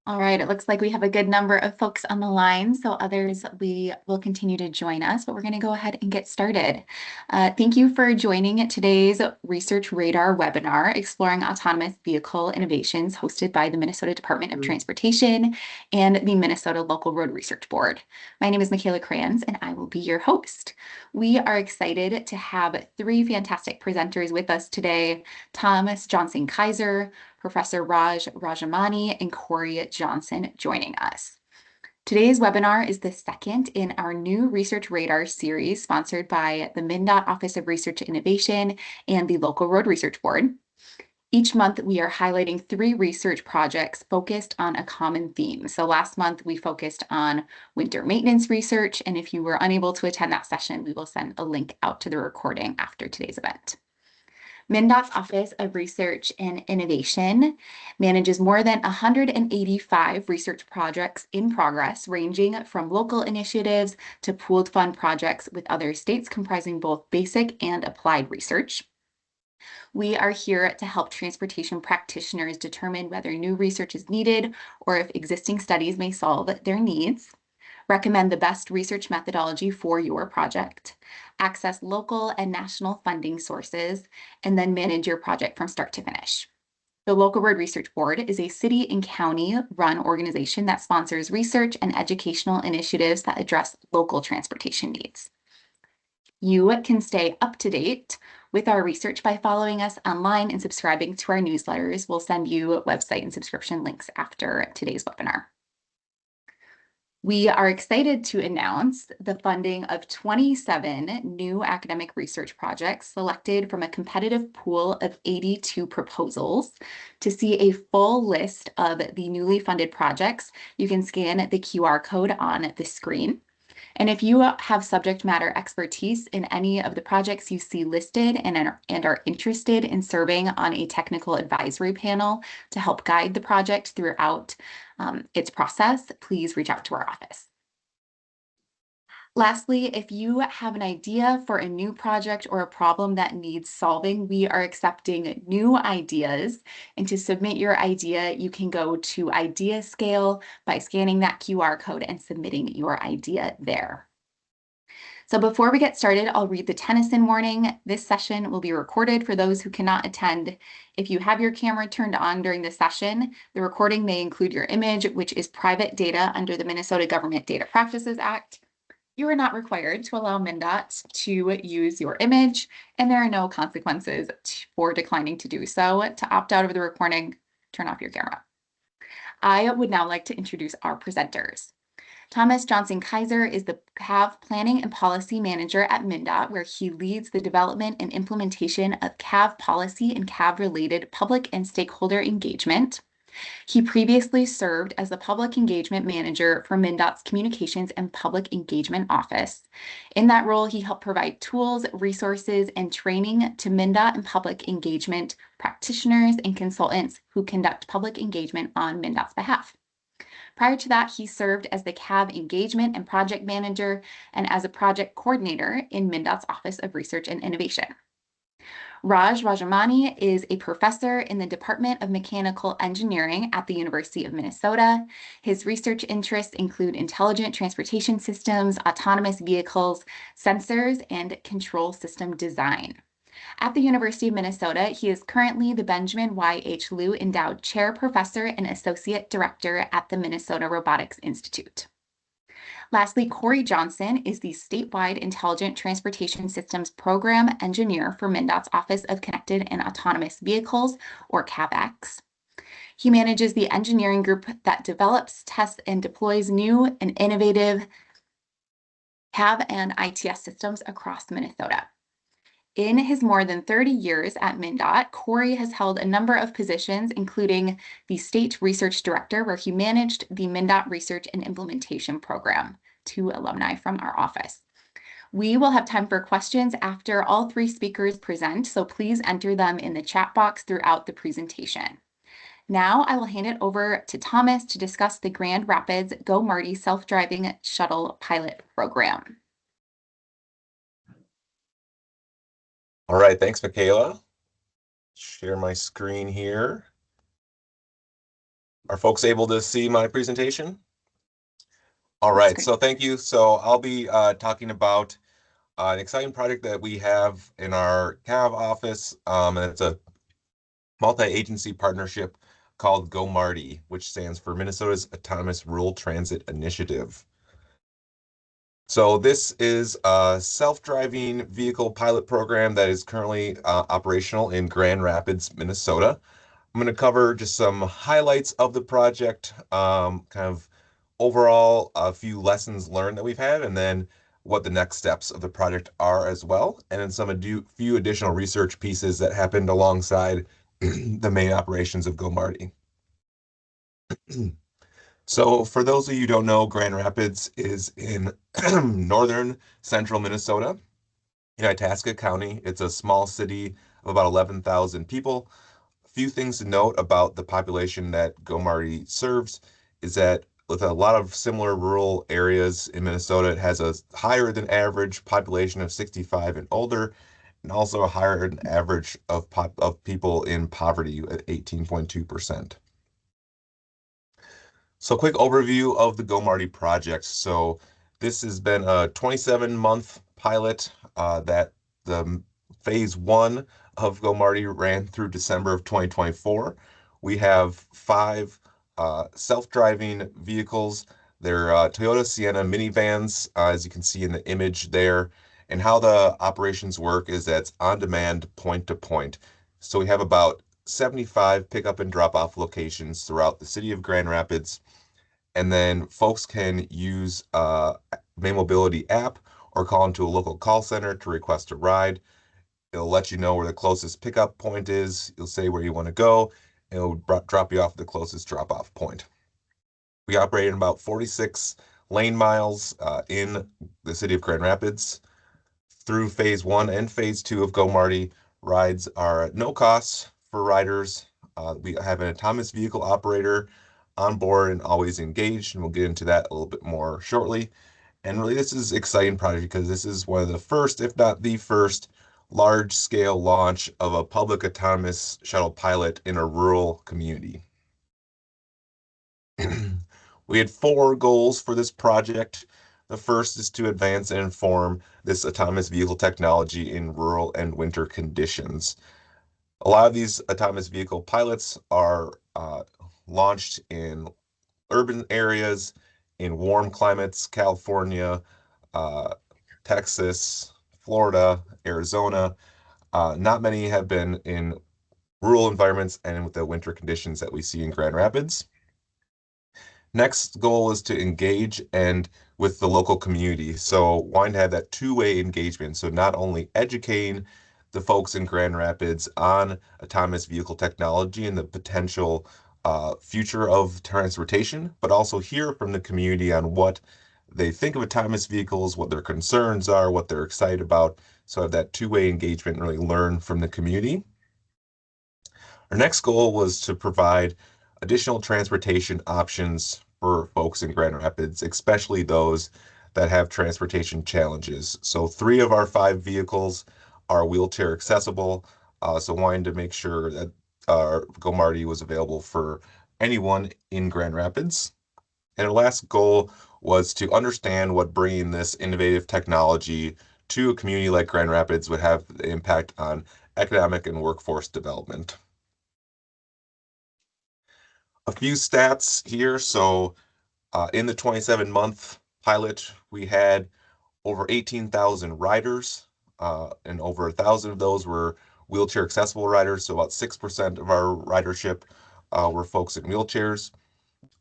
All right, it looks like we have a good number of folks on the line, so others we will continue to join us, but we're going to go ahead and get started. Thank you for joining today's Research Radar webinar, Exploring Autonomous Vehicle Innovations, hosted by the Minnesota Department of Transportation and the Minnesota Local Road Research Board. My name is Michaela Kranz, and I will be your host. We are excited to have three fantastic presenters with us today: Thomas Johnson Kaiser, Professor Raj Rajamani, and Corey Johnson joining us. Today's webinar is the second in our new Research Radar series sponsored by the MnDOT Office of Research and Innovation and the Local Road Research Board. Each month, we are highlighting three research projects focused on a common theme. So last month, we focused on winter maintenance research, and if you were unable to attend that session, we will send a link out to the recording after today's event. MnDOT's Office of Research and Innovation manages more than 185 research projects in progress, ranging from local initiatives to pooled fund projects with other states, comprising both basic and applied research. We are here to help transportation practitioners determine whether new research is needed or if existing studies may solve their needs, recommend the best research methodology for your project, access local and national funding sources, and then manage your project from start to finish. The Local Road Research Board is a city and county-run organization that sponsors research and educational initiatives that address local transportation needs. You can stay up to date with our research by following us online and subscribing to our newsletters. We'll send you website and subscription links after today's webinar. We are excited to announce the funding of 27 new academic research projects selected from a competitive pool of 82 proposals. To see a full list of the newly funded projects, you can scan the QR code on the screen. And if you have subject matter expertise in any of the projects you see listed and are interested in serving on a technical advisory panel to help guide the project throughout its process, please reach out to our office. Lastly, if you have an idea for a new project or a problem that needs solving, we are accepting new ideas. And to submit your idea, you can go to Idea Scale by scanning that QR code and submitting your idea there. So before we get started, I'll read the Tennyson warning. This session will be recorded for those who cannot attend. If you have your camera turned on during the session, the recording may include your image, which is private data under the Minnesota Government Data Practices Act. You are not required to allow MnDOT to use your image, and there are no consequences for declining to do so. To opt out of the recording, turn off your camera. I would now like to introduce our presenters. Thomas Johnson Kaiser is the CAV Planning and Policy Manager at MnDOT, where he leads the development and implementation of CAV policy and CAV-related public and stakeholder engagement. He previously served as the Public Engagement Manager for MnDOT's Communications and Public Engagement Office. In that role, he helped provide tools, resources, and training to MnDOT and public engagement practitioners and consultants who conduct public engagement on MnDOT's behalf. Prior to that, he served as the CAV Engagement and Project Manager and as a project coordinator in MnDOT's Office of Research and Innovation. Raj Rajamani is a professor in the Department of Mechanical Engineering at the University of Minnesota. His research interests include intelligent transportation systems, autonomous vehicles, sensors, and control system design. At the University of Minnesota, he is currently the Benjamin Y. H. Liu Endowed Chair Professor and Associate Director at the Minnesota Robotics Institute. Lastly, Corey Johnson is the statewide Intelligent Transportation Systems Program Engineer for MnDOT's Office of Connected and Autonomous Vehicles, or CAVX. He manages the engineering group that develops, tests, and deploys new and innovative CAV and ITS systems across Minnesota. In his more than 30 years at MnDOT, Corey has held a number of positions, including the State Research Director, where he managed the MnDOT Research and Implementation Program, two alumni from our office. We will have time for questions after all three speakers present, so please enter them in the chat box throughout the presentation. Now I will hand it over to Thomas to discuss the Grand Rapids Go Marty self-driving shuttle pilot program. All right, thanks, Michaela. Share my screen here. Are folks able to see my presentation? All Looks right, great. so thank you. So I'll be talking about an exciting project that we have in our CAV office, and it's a multi-agency partnership called GoMarty, which stands for Minnesota's Autonomous Rural Transit Initiative. So this is a self-driving vehicle pilot program that is currently operational in Grand Rapids, Minnesota. I'm going to cover just some highlights of the project, kind of overall a few lessons learned that we've had, and then what the next steps of the project are as well, and then few additional research pieces that happened alongside the main operations of GoMarty. So for those of you who don't know, Grand Rapids is in northern central Minnesota in Itasca County. It's a small city of about 11,000 people. A few things to note about the population that GoMarty serves is that with a lot of similar rural areas in Minnesota, it has a higher than average population of 65 and older, and also a higher than average of people in poverty at 18.2%. So quick overview of the GoMarty project. So this has been a 27-month pilot that the phase one of GoMarty ran through December of 2024. We have five self-driving vehicles. They're Toyota Sienna minivans, as you can see in the image there. And how the operations work is that it's on demand, point to point. So we have about 75 pickup and drop off locations throughout the city of Grand Rapids, and then folks can use May Mobility app or call into a local call center to request a ride. It'll let you know where the closest pickup point is. You'll say where you want to go, and it'll drop you off at the closest drop-off point. We operate in about 46 lane miles in the city of Grand Rapids. Through phase one and phase two of GoMarty, rides are at no cost for riders. We have an autonomous vehicle operator on board and always engaged, and we'll get into that a little bit more shortly. And really, this is an exciting project because this is one of the first, if not the first, large-scale launch of a public autonomous shuttle pilot in a rural community. We had four goals for this project. The first is to advance and inform this autonomous vehicle technology in rural and winter conditions. A lot of these autonomous vehicle pilots are launched in urban areas, in warm climates, California, uh, Texas, Florida, Arizona. Not many have been in rural environments and with the winter conditions that we see in Grand Rapids. Next goal is to engage and with the local community. So wanting to have that two-way engagement. So not only educating the folks in Grand Rapids on autonomous vehicle technology and the potential future of transportation, but also hear from the community on what they think of autonomous vehicles, what their concerns are, what they're excited about. So have that two-way engagement and really learn from the community. Our next goal was to provide additional transportation options for folks in Grand Rapids, especially those that have transportation challenges. So three of our five vehicles are wheelchair accessible. So wanting to make sure that GoMarty was available for anyone in Grand Rapids. And our last goal was to understand what bringing this innovative technology to a community like Grand Rapids would have the impact on economic and workforce development. A few stats here. So in the 27-month pilot, we had over 18,000 riders, and over 1,000 of those were wheelchair accessible riders. So about 6% of our ridership were folks in wheelchairs.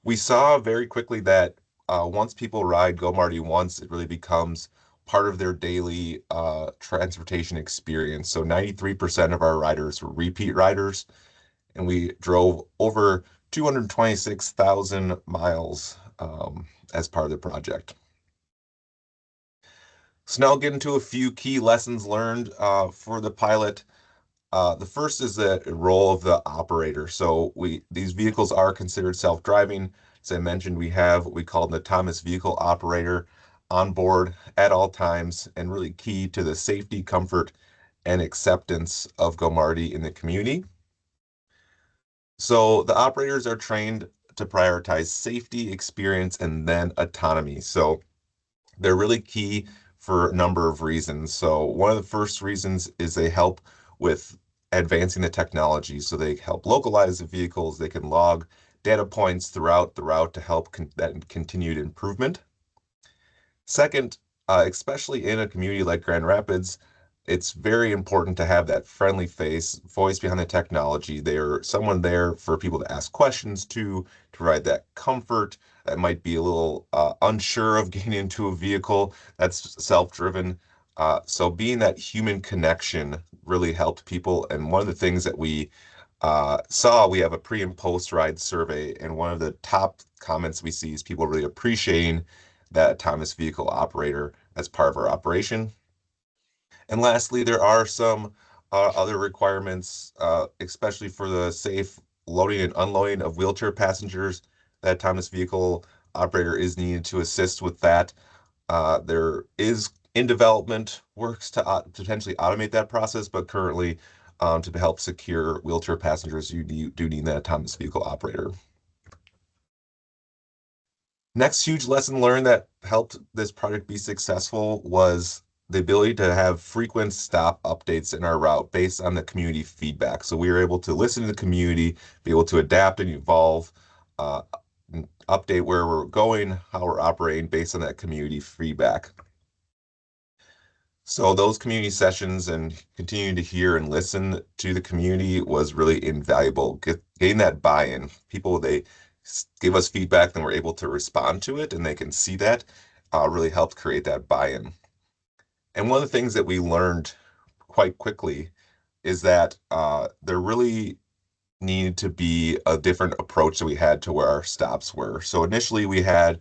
We saw very quickly that once people ride GoMarty once, it really becomes part of their daily transportation experience. So 93% of our riders were repeat riders, and we drove over 226,000 miles as part of the project. So now I'll get into a few key lessons learned for the pilot. The first is the role of the operator. So these vehicles are considered self-driving. As I mentioned, we have what we call an autonomous vehicle operator on board at all times, and really key to the safety, comfort, and acceptance of GoMarty in the community. So the operators are trained to prioritize safety, experience, and then autonomy. So they're really key for a number of reasons. So one of the first reasons is they help with advancing the technology. So they help localize the vehicles. They can log data points throughout the route to help that continued improvement. Second, especially in a community like Grand Rapids, it's very important to have that friendly voice behind the technology. There's someone there for people to ask questions to provide that comfort that might be a little unsure of getting into a vehicle that's self-driven. So being that human connection really helped people. And one of the things that we saw, we have a pre and post ride survey, and one of the top comments we see is people really appreciating that autonomous vehicle operator as part of our operation. And lastly, there are some other requirements, especially for the safe loading and unloading of wheelchair passengers. That autonomous vehicle operator is needed to assist with that. There is in development works to potentially automate that process, but currently, to help secure wheelchair passengers, do need that autonomous vehicle operator. Next huge lesson learned that helped this project be successful was the ability to have frequent stop updates in our route based on the community feedback. So we were able to listen to the community, be able to adapt and evolve, uh, update where we're going, how we're operating based on that community feedback. So those community sessions and continuing to hear and listen to the community was really invaluable. Getting that buy-in, people they give us feedback, then we're able to respond to it, and they can see that really helped create that buy-in. And one of the things that we learned quite quickly is that there really needed to be a different approach that we had to where our stops were. So initially we had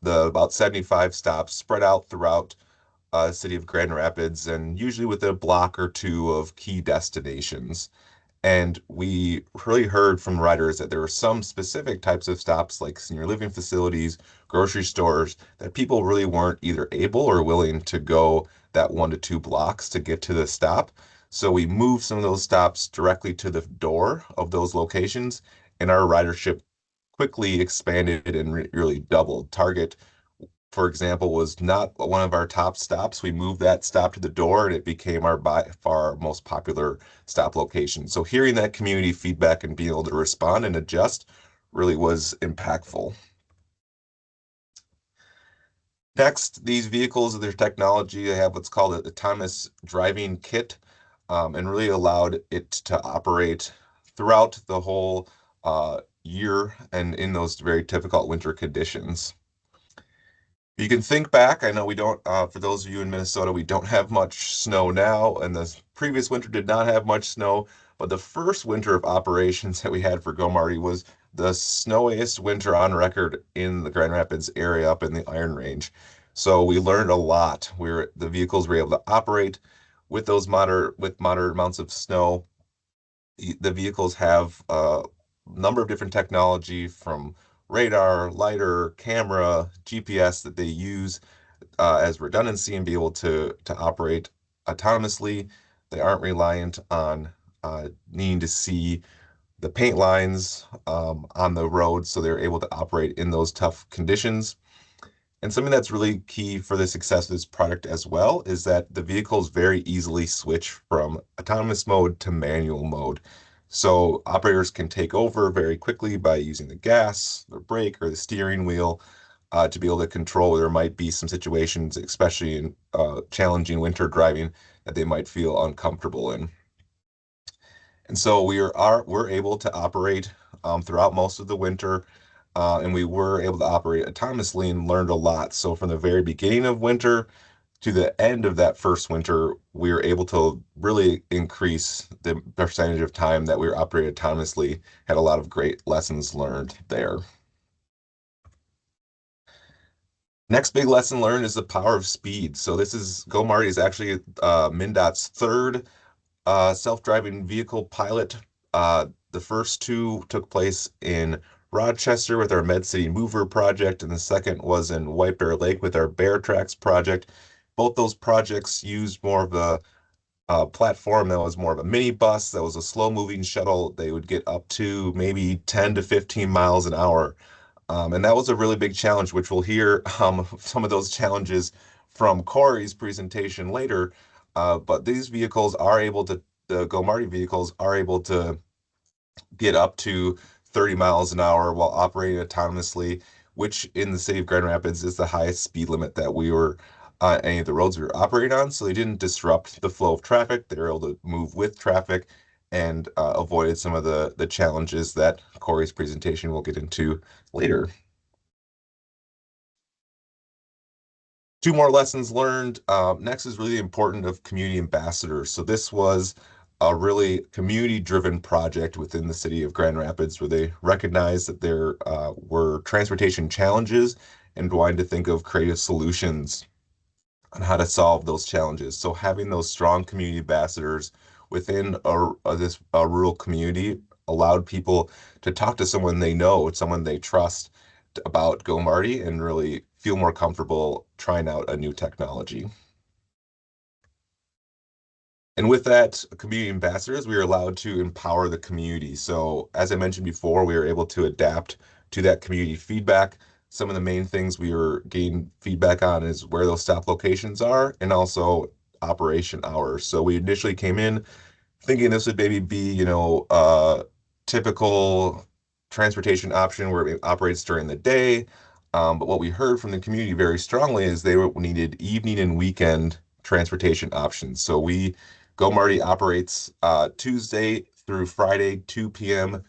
the about 75 stops spread out throughout city of Grand Rapids, and usually with a block or two of key destinations. And we really heard from riders that there were some specific types of stops, like senior living facilities, grocery stores, that people really weren't either able or willing to go that 1 to 2 blocks to get to the stop. So we moved some of those stops directly to the door of those locations, and our ridership quickly expanded and really doubled. Target, for example, was not one of our top stops. We moved that stop to the door and it became our by far most popular stop location. So hearing that community feedback and being able to respond and adjust really was impactful. Next, these vehicles, their technology, they have what's called an autonomous driving kit, and really allowed it to operate throughout the whole year and in those very difficult winter conditions. You can think back. I know we don't, for those of you in Minnesota, we don't have much snow now, and the previous winter did not have much snow. But the first winter of operations that we had for Go Marty was the snowiest winter on record in the Grand Rapids area up in the Iron Range. So we learned a lot. The vehicles were able to operate with those moderate amounts of snow. The vehicles have a number of different technology from radar, lidar, camera, GPS that they use as redundancy and be able to operate autonomously. They aren't reliant on needing to see the paint lines on the road, so they're able to operate in those tough conditions. And something that's really key for the success of this product as well is that the vehicles very easily switch from autonomous mode to manual mode. So operators can take over very quickly by using the gas, the brake, or the steering wheel to be able to control. There might be some situations, especially in challenging winter driving, that they might feel uncomfortable in. And so we're able to operate throughout most of the winter, and we were able to operate autonomously and learned a lot. So from the very beginning of winter to the end of that first winter, we were able to really increase the percentage of time that we were operating autonomously. Had a lot of great lessons learned there. Next big lesson learned is the power of speed. So this is Go Marty is actually MnDOT's third self-driving vehicle pilot. The first two took place in Rochester with our Med City Mover project, and the second was in White Bear Lake with our Bear Tracks project. Both those projects used more of the platform that was more of a mini bus, that was a slow moving shuttle. They would get up to maybe 10 to 15 miles an hour. And that was a really big challenge, which we'll hear some of those challenges from Corey's presentation later. But these vehicles are able to, the Go Marty vehicles are able to get up to 30 miles an hour while operating autonomously, which in the city of Grand Rapids is the highest speed limit that we were on any of the roads we were operating on. So they didn't disrupt the flow of traffic. They were able to move with traffic and avoided some of the challenges that Corey's presentation will get into later. Two more lessons learned. Next is really important of community ambassadors. So this was a really community-driven project within the city of Grand Rapids where they recognized that there were transportation challenges and wanted to think of creative solutions on how to solve those challenges. So having those strong community ambassadors within a rural community allowed people to talk to someone they know, someone they trust about Go Marty and really feel more comfortable trying out a new technology. And with that, community ambassadors, we are allowed to empower the community. So, as I mentioned before, we are able to adapt to that community feedback. Some of the main things we are getting feedback on is where those stop locations are and also operation hours. So, we initially came in thinking this would maybe be, a typical transportation option where it operates during the day. But what we heard from the community very strongly is needed evening and weekend transportation options. So Go Marty operates Tuesday through Friday, 2 p.m.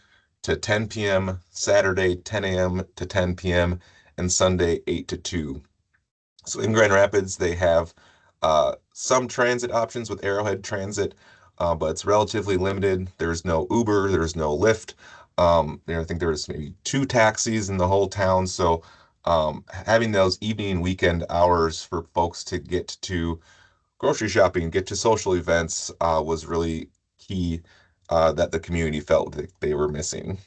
to 10 p.m., Saturday, 10 a.m. to 10 p.m., and Sunday, 8 to 2. So in Grand Rapids, they have some transit options with Arrowhead Transit, but it's relatively limited. There's no Uber, there's no Lyft. I think there's maybe two taxis in the whole town. So having those evening and weekend hours for folks to get to grocery shopping, get to social events was really key that the community felt that they were missing.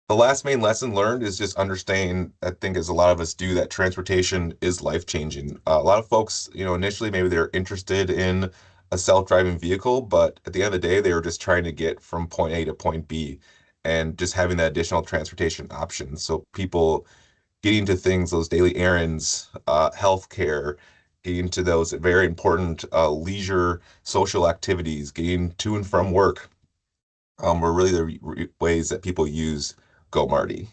The last main lesson learned is just understanding, I think, as a lot of us do, that transportation is life-changing. A lot of folks, initially maybe they're interested in a self-driving vehicle, but at the end of the day, they were just trying to get from point A to point B and just having that additional transportation option. So people getting to things, those daily errands, healthcare, getting to those very important leisure social activities, getting to and from work, were really the ways that people use Go Marty.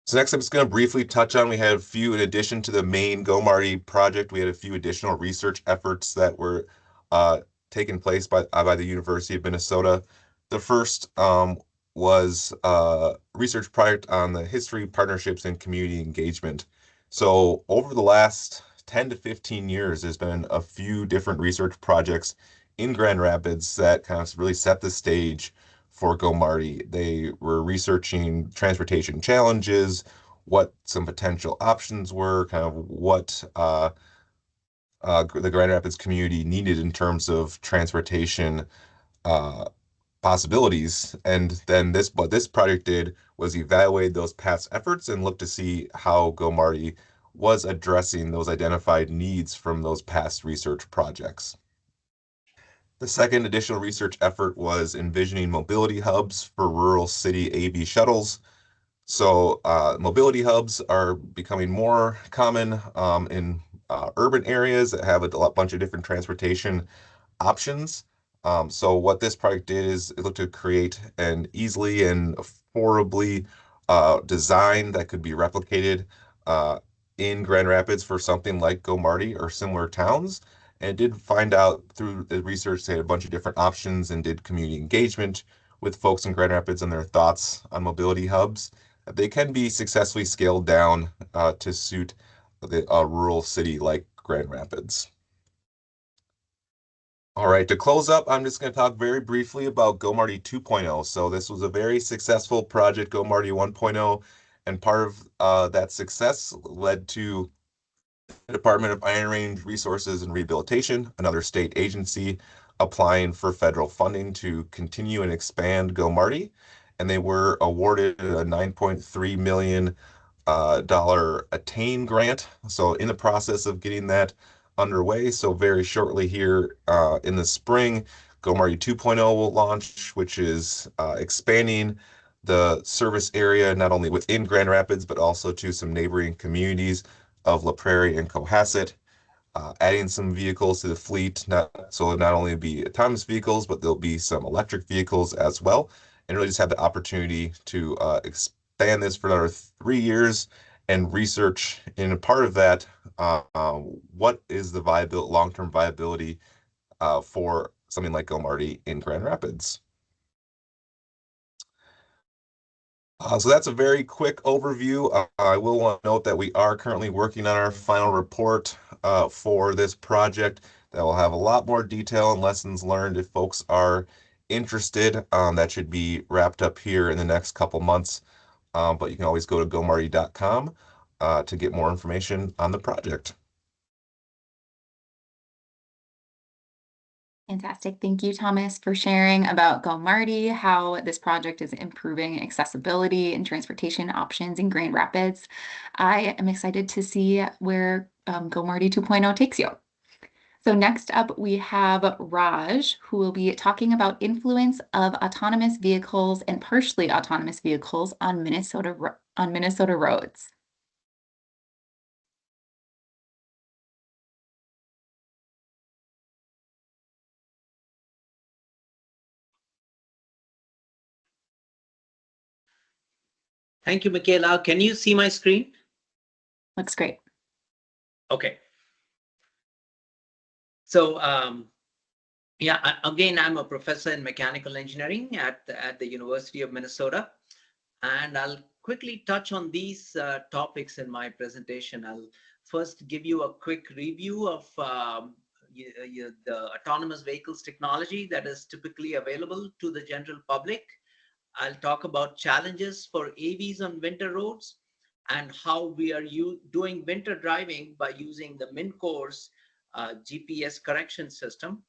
So next, I'm just going to briefly touch on, we had a few, in addition to the main Go Marty project, we had a few additional research efforts that were uh, taken place by the University of Minnesota. The first was a research project on the history, partnerships, and community engagement. So over the last 10 to 15 years, there's been a few different research projects in Grand Rapids that kind of really set the stage for Go Marty. They were researching transportation challenges, what some potential options were, kind of what the Grand Rapids community needed in terms of transportation uh, possibilities. And then what this project did was evaluate those past efforts and look to see how Go Marty was addressing those identified needs from those past research projects. The second additional research effort was envisioning mobility hubs for rural city AV shuttles. So, mobility hubs are becoming more common in urban areas that have a bunch of different transportation options. So what this project did is it looked to create an easily and affordably design that could be replicated in Grand Rapids for something like Go Marty or similar towns. And it did find out through the research they had a bunch of different options and did community engagement with folks in Grand Rapids and their thoughts on mobility hubs. They can be successfully scaled down to suit a rural city like Grand Rapids. All right, to close up, I'm just going to talk very briefly about Go Marty 2.0. So this was a very successful project, Go Marty 1.0, and part of that success led to the Department of Iron Range Resources and Rehabilitation, another state agency, applying for federal funding to continue and expand Go Marty, and they were awarded a $9.3 million dollar attain grant. So in the process of getting that underway. So very shortly here in the spring, GoMarty 2.0 will launch, which is expanding the service area not only within Grand Rapids, but also to some neighboring communities of La Prairie and Cohasset, adding some vehicles to the fleet. Not only be autonomous vehicles, but there'll be some electric vehicles as well, and really just have the opportunity to expand this for another 3 years and research. And a part of that, what is the viable long-term viability for something like GoMarty in Grand Rapids? So that's a very quick overview. I will want to note that we are currently working on our final report for this project that will have a lot more detail and lessons learned if folks are interested. That should be wrapped up here in the next couple months. But you can always go to gomarty.com to get more information on the project. Fantastic. Thank you, Thomas, for sharing about GoMarty, how this project is improving accessibility and transportation options in Grand Rapids. I am excited to see where GoMarty 2.0 takes you. So next up, we have Raj, who will be talking about influence of autonomous vehicles and partially autonomous vehicles on Minnesota roads. Thank you, Michaela. Can you see my screen? Looks great. Okay. So yeah, again, I'm a professor in mechanical engineering at the University of Minnesota, and I'll quickly touch on these topics in my presentation. I'll first give you a quick review of the autonomous vehicles technology that is typically available to the general public. I'll talk about challenges for AVs on winter roads and how we are doing winter driving by using the MnCourse GPS correction system.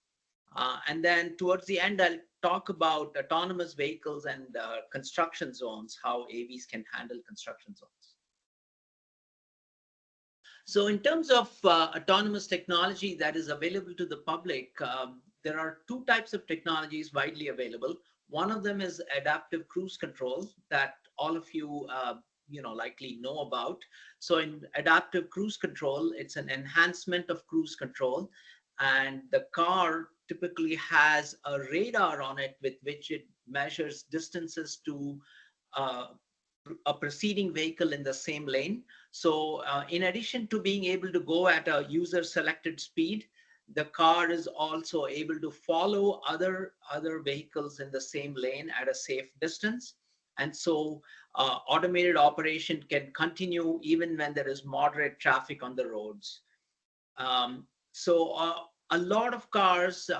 And then towards the end, I'll talk about autonomous vehicles and construction zones, how AVs can handle construction zones. So in terms of autonomous technology that is available to the public, there are two types of technologies widely available. One of them is adaptive cruise control that all of you, likely know about. So in adaptive cruise control, it's an enhancement of cruise control, and the car typically has a radar on it with which it measures distances to a preceding vehicle in the same lane. So in addition to being able to go at a user selected speed, the car is also able to follow other vehicles in the same lane at a safe distance. And so automated operation can continue even when there is moderate traffic on the roads. So a lot of cars,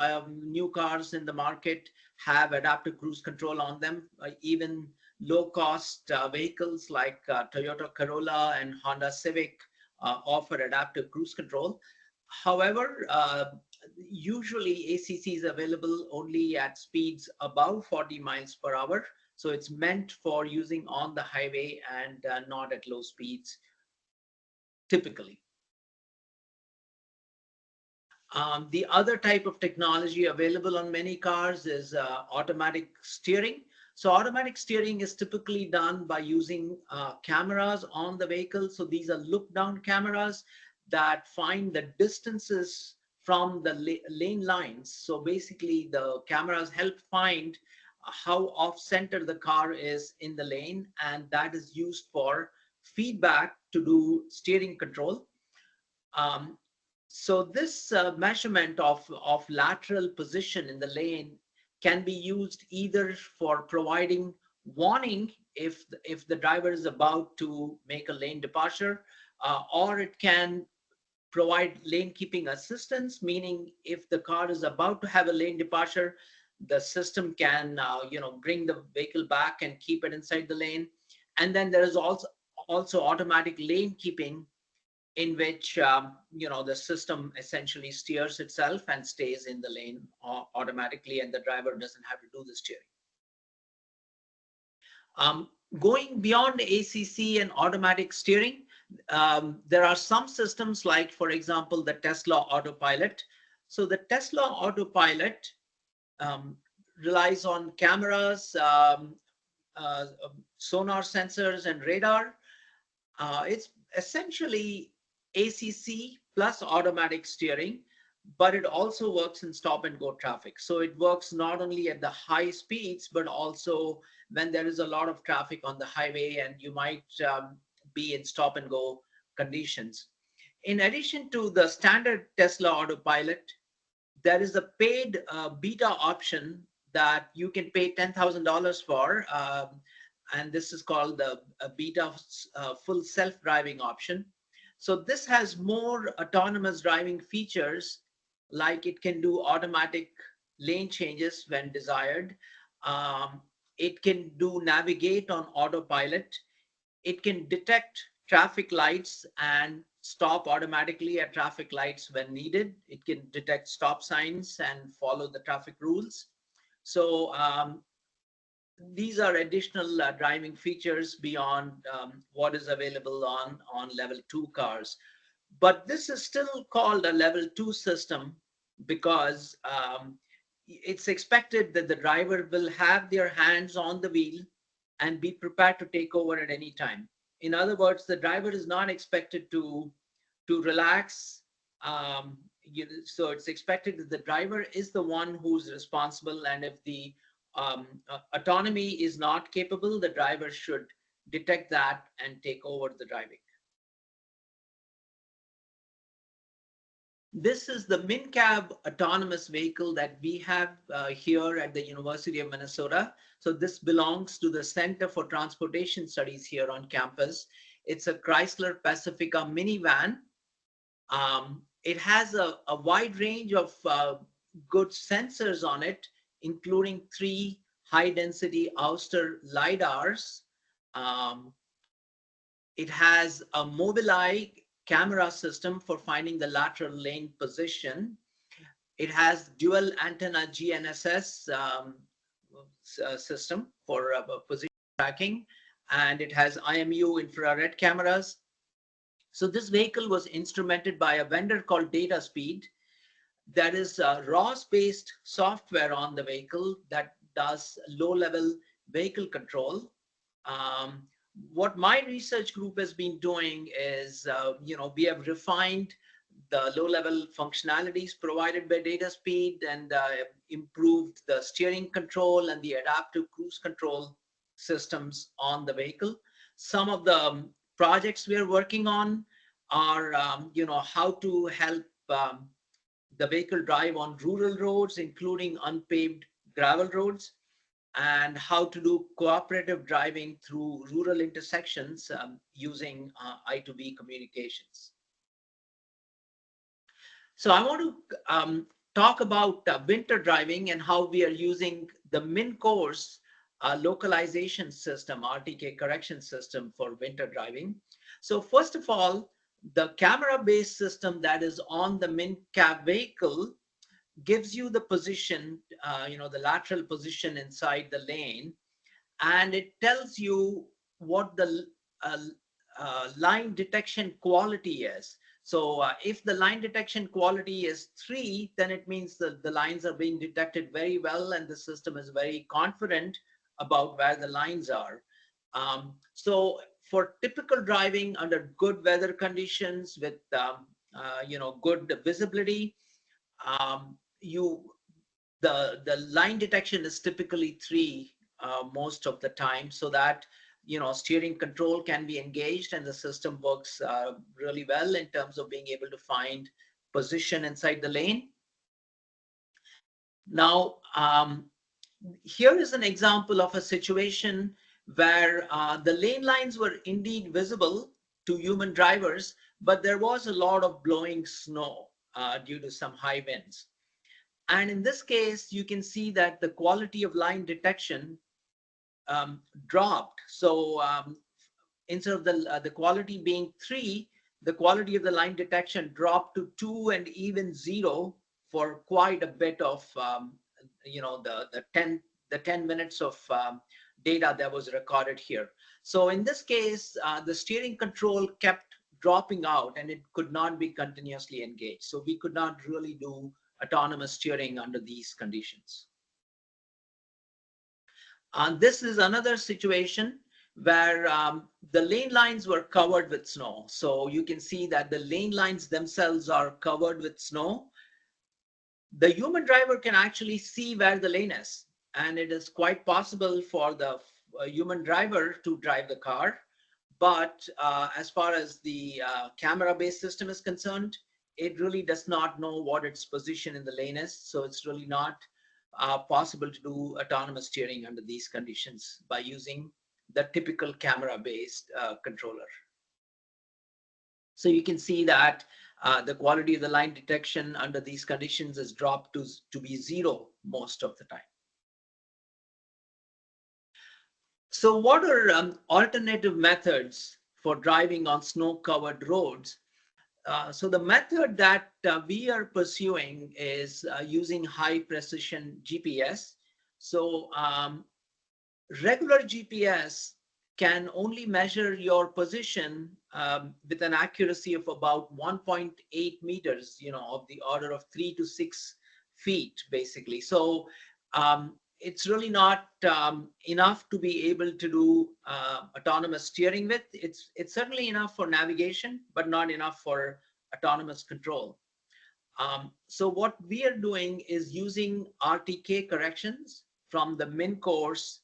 new cars in the market have adaptive cruise control on them. Even low-cost vehicles like Toyota Corolla and Honda Civic offer adaptive cruise control. However, usually ACC is available only at speeds above 40 miles per hour. So it's meant for using on the highway and not at low speeds, typically. The other type of technology available on many cars is automatic steering. So automatic steering is typically done by using cameras on the vehicle. So these are look-down cameras that find the distances from the lane lines. So basically the cameras help find how off-center the car is in the lane, and that is used for feedback to do steering control. So this measurement of lateral position in the lane can be used either for providing warning if the driver is about to make a lane departure, or it can provide lane keeping assistance, meaning if the car is about to have a lane departure, the system can bring the vehicle back and keep it inside the lane. And then there is also automatic lane keeping, in which the system essentially steers itself and stays in the lane automatically, and the driver doesn't have to do the steering. Going beyond ACC and automatic steering, there are some systems like, for example, the Tesla Autopilot. So the Tesla Autopilot um, relies on cameras, sonar sensors, and radar. It's essentially ACC plus automatic steering, but it also works in stop and go traffic. So it works not only at the high speeds, but also when there is a lot of traffic on the highway and you might be in stop and go conditions. In addition to the standard Tesla Autopilot, there is a paid beta option that you can pay $10,000 for. And this is called the beta full self-driving option. So this has more autonomous driving features, like it can do automatic lane changes when desired. Um, it can do navigate on autopilot. It can detect traffic lights and stop automatically at traffic lights when needed. It can detect stop signs and follow the traffic rules. So these are additional driving features beyond what is available on level 2 cars. But this is still called a level 2 system because it's expected that the driver will have their hands on the wheel and be prepared to take over at any time. In other words, the driver is not expected to relax. So it's expected that the driver is the one who's responsible, and if the autonomy is not capable, the driver should detect that and take over the driving. This is the MnCab autonomous vehicle that we have here at the University of Minnesota. So this belongs to the Center for Transportation Studies here on campus. It's a Chrysler Pacifica minivan. It has a wide range of good sensors on it, including 3 high-density Ouster LiDARs. Um, it has a Mobileye camera system for finding the lateral lane position. It has dual antenna GNSS system for position tracking, and it has IMU infrared cameras. So this vehicle was instrumented by a vendor called DataSpeed. That is ROS-based software on the vehicle that does low-level vehicle control. Um, what my research group has been doing is, we have refined the low-level functionalities provided by DataSpeed and improved the steering control and the adaptive cruise control systems on the vehicle. Some of the projects we are working on are, how to help the vehicle drive on rural roads, including unpaved gravel roads, and how to do cooperative driving through rural intersections using I2B communications. So I want to talk about winter driving and how we are using the MnCourse localization system, RTK correction system for winter driving. So first of all, the camera-based system that is on the MnCab vehicle gives you the position, the lateral position inside the lane, and it tells you what the uh, line detection quality is. So if the line detection quality is 3, then it means that the lines are being detected very well and the system is very confident about where the lines are. So for typical driving under good weather conditions with good visibility, the line detection is typically 3 most of the time, so that steering control can be engaged and the system works really well in terms of being able to find position inside the lane. Now, here is an example of a situation where the lane lines were indeed visible to human drivers, but there was a lot of blowing snow due to some high winds. And in this case, you can see that the quality of line detection dropped. So instead of the quality being 3, the quality of the line detection dropped to 2 and even 0 for quite a bit of the 10 minutes of data that was recorded here. So in this case, the steering control kept dropping out and it could not be continuously engaged. So we could not really do autonomous steering under these conditions. This is another situation where the lane lines were covered with snow. So you can see that the lane lines themselves are covered with snow. The human driver can actually see where the lane is, and it is quite possible for the human driver to drive the car. But as far as the camera-based system is concerned, it really does not know what its position in the lane is. So it's really not possible to do autonomous steering under these conditions by using the typical camera-based controller. So you can see that the quality of the line detection under these conditions is dropped to be 0 most of the time. So what are alternative methods for driving on snow-covered roads? So the method that we are pursuing is using high precision GPS. So regular GPS can only measure your position with an accuracy of about 1.8 meters, of the order of 3 to 6 feet, basically. So it's really not enough to be able to do autonomous steering with. It's certainly enough for navigation, but not enough for autonomous control. So what we are doing is using RTK corrections from the MnCourse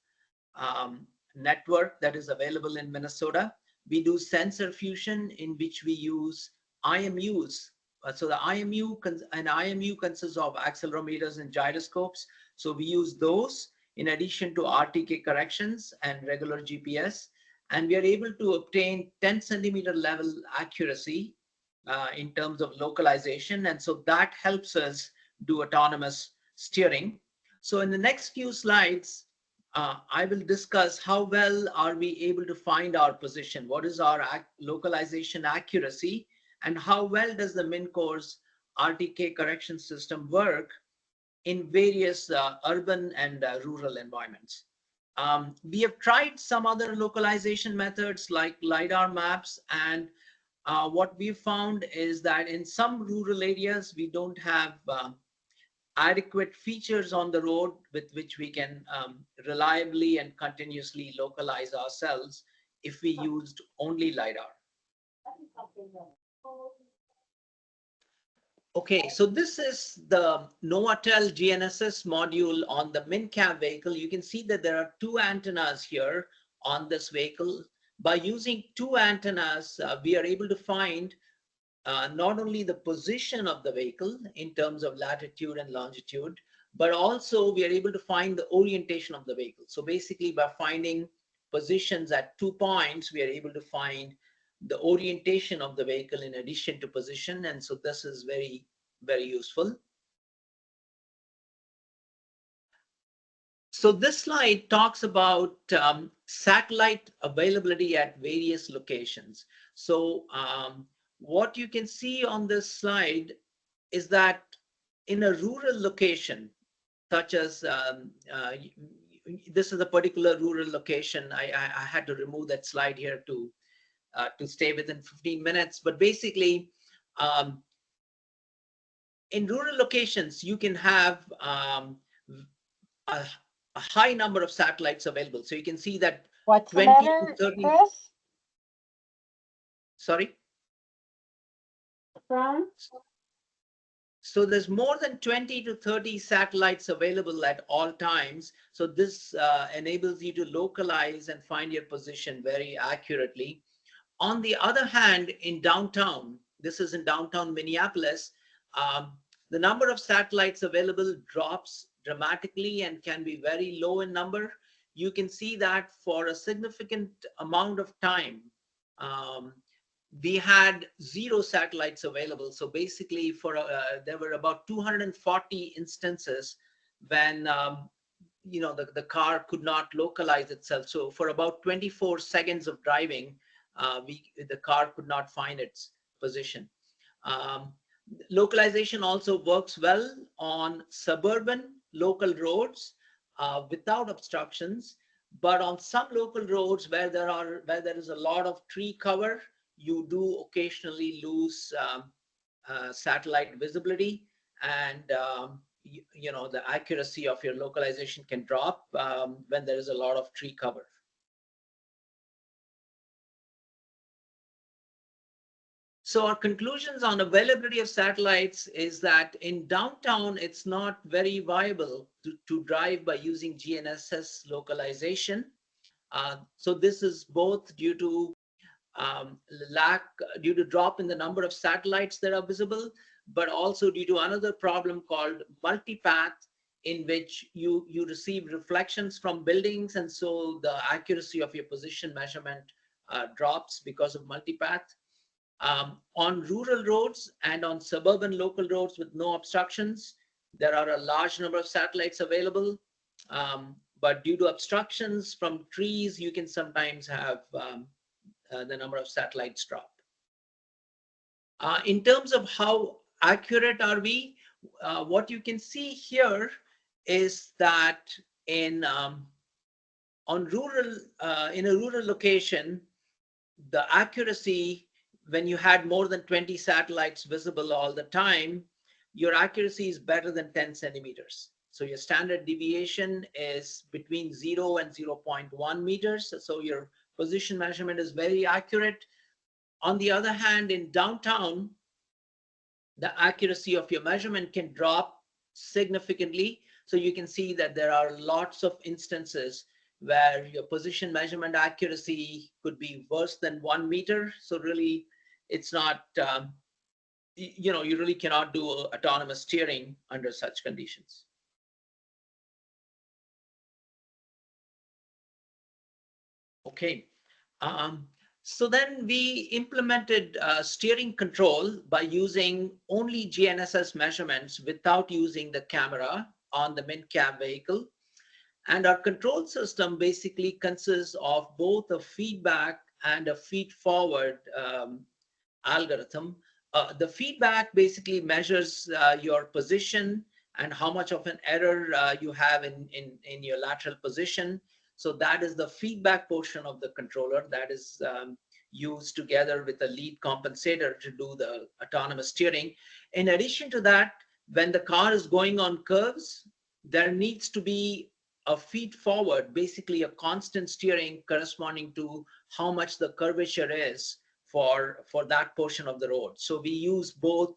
network that is available in Minnesota. We do sensor fusion, in which we use IMUs. So the IMU consists of accelerometers and gyroscopes. So we use those in addition to RTK corrections and regular GPS. And we are able to obtain 10 centimeter level accuracy in terms of localization. And so that helps us do autonomous steering. So in the next few slides, I will discuss how well are we able to find our position, what is our localization accuracy, and how well does the MnCourse RTK correction system work in various urban and rural environments. We have tried some other localization methods like LiDAR maps, and what we found is that in some rural areas, we don't have adequate features on the road with which we can reliably and continuously localize ourselves if we used only LiDAR. Okay, so this is the Novatel GNSS module on the MnCab vehicle. You can see that there are 2 antennas here on this vehicle. By using 2 antennas, we are able to find not only the position of the vehicle in terms of latitude and longitude, but also we are able to find the orientation of the vehicle. So basically, by finding positions at 2 points, we are able to find the orientation of the vehicle in addition to position. And so this is very, very useful. So this slide talks about satellite availability at various locations. So what you can see on this slide is that in a rural location, such as this is a particular rural location. I had to remove that slide here to stay within 15 minutes. But basically, in rural locations, you can have a high number of satellites available. So you can see that What's 20 the matter, to 30. Chris? Sorry? From? So there's more than 20 to 30 satellites available at all times. So this enables you to localize and find your position very accurately. On the other hand, in downtown, this is in downtown Minneapolis, the number of satellites available drops dramatically and can be very low in number. You can see that for a significant amount of time, we had 0 satellites available. So basically, there were about 240 instances when the car could not localize itself. So for about 24 seconds of driving, the car could not find its position. Localization also works well on suburban local roads without obstructions, But on some local roads where there is a lot of tree cover, you do occasionally lose satellite visibility, and the accuracy of your localization can drop when there is a lot of tree cover. So our conclusions on availability of satellites is that in downtown, it's not very viable to drive by using GNSS localization. So this is both due to um, lack, due to drop in the number of satellites that are visible, but also due to another problem called multipath, in which you receive reflections from buildings, and so the accuracy of your position measurement drops because of multipath. On rural roads and on suburban local roads with no obstructions, there are a large number of satellites available. But due to obstructions from trees, you can sometimes have the number of satellites drop. In terms of how accurate are we, what you can see here is that in on rural in a rural location, the accuracy, when you had more than 20 satellites visible all the time, your accuracy is better than 10 centimeters. So your standard deviation is between 0 and 0.1 meters. So your position measurement is very accurate. On the other hand, in downtown, the accuracy of your measurement can drop significantly. So you can see that there are lots of instances where your position measurement accuracy could be worse than 1 meter. So really, it's not, you really cannot do autonomous steering under such conditions. Okay. Um, so then we implemented steering control by using only GNSS measurements without using the camera on the MnCab vehicle. And our control system basically consists of both a feedback and a feed forward algorithm. The feedback basically measures your position and how much of an error you have in your lateral position. So that is the feedback portion of the controller that is used together with a lead compensator to do the autonomous steering. In addition to that, when the car is going on curves, there needs to be a feed forward, basically a constant steering corresponding to how much the curvature is for that portion of the road. So we use both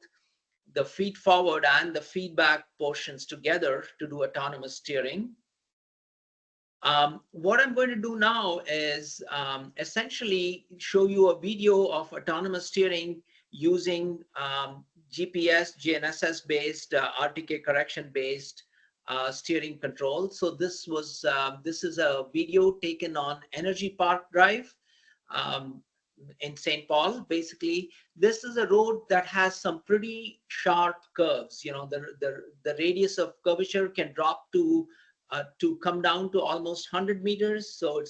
the feed forward and the feedback portions together to do autonomous steering. What I'm going to do now is essentially show you a video of autonomous steering using GPS, GNSS based, RTK correction based steering control. So this is a video taken on Energy Park Drive. In St. Paul. Basically, this is a road that has some pretty sharp curves. The radius of curvature can drop to come down to almost 100 meters. So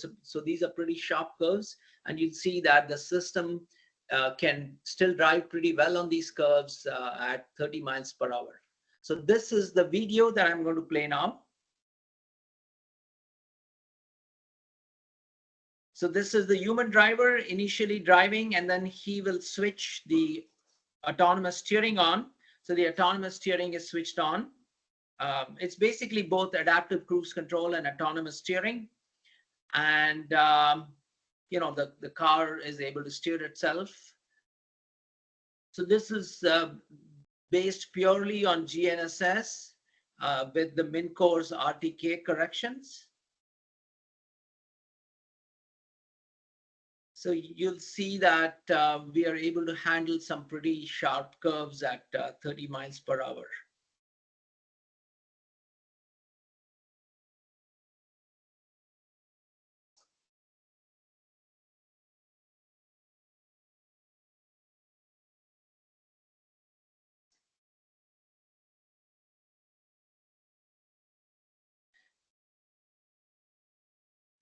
these are pretty sharp curves, and you'll see that the system can still drive pretty well on these curves at 30 miles per hour. So this is the video that I'm going to play now. So this is the human driver initially driving, and then he will switch the autonomous steering on. So the autonomous steering is switched on. It's basically both adaptive cruise control and autonomous steering. And, the car is able to steer itself. So this is based purely on GNSS with the MnCore's RTK corrections. So you'll see that we are able to handle some pretty sharp curves at 30 miles per hour.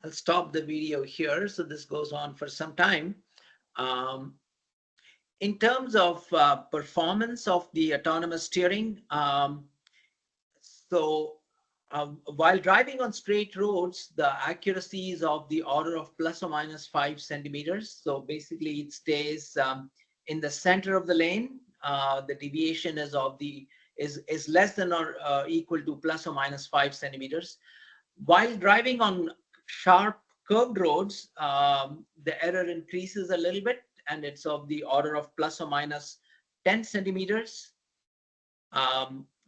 I'll stop the video here. So this goes on for some time. In terms of performance of the autonomous steering, so While driving on straight roads, the accuracy is of the order of plus or minus 5 centimeters. So basically, it stays in the center of the lane. The deviation is less than or equal to plus or minus 5 centimeters. While driving on sharp curved roads, the error increases a little bit, and it's of the order of plus or minus 10 centimeters.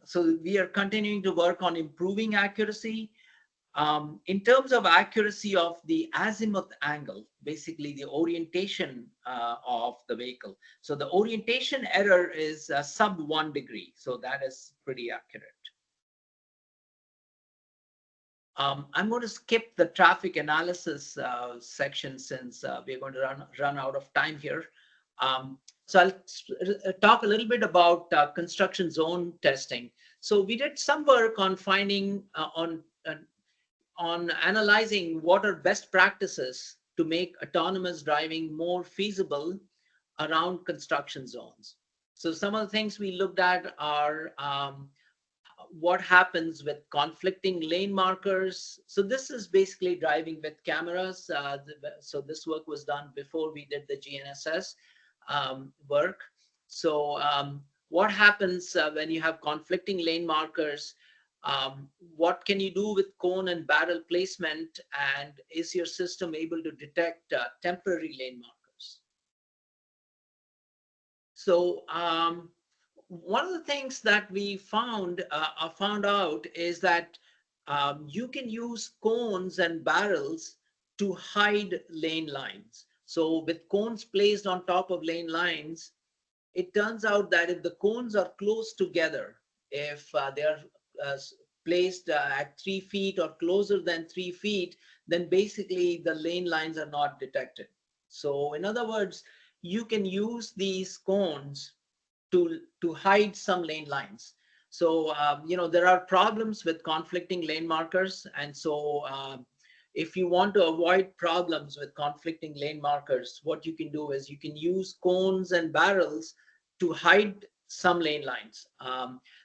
So we are continuing to work on improving accuracy. In terms of accuracy of the azimuth angle, basically the orientation of the vehicle. So the orientation error is sub 1 degree. So that is pretty accurate. I'm going to skip the traffic analysis section since we're going to run out of time here. So I'll talk a little bit about construction zone testing. So we did some work on finding on analyzing what are best practices to make autonomous driving more feasible around construction zones. So some of the things we looked at are what happens with conflicting lane markers. So this is basically driving with cameras. So this work was done before we did the GNSS work. So what happens when you have conflicting lane markers? What can you do with cone and barrel placement? And is your system able to detect temporary lane markers? So one of the things that we found out is that you can use cones and barrels to hide lane lines. So with cones placed on top of lane lines, it turns out that if the cones are close together, if they are placed at 3 feet or closer than 3 feet, then basically the lane lines are not detected. So in other words, you can use these cones to hide some lane lines. So there are problems with conflicting lane markers, and so if you want to avoid problems with conflicting lane markers, what you can do is you can use cones and barrels to hide some lane lines.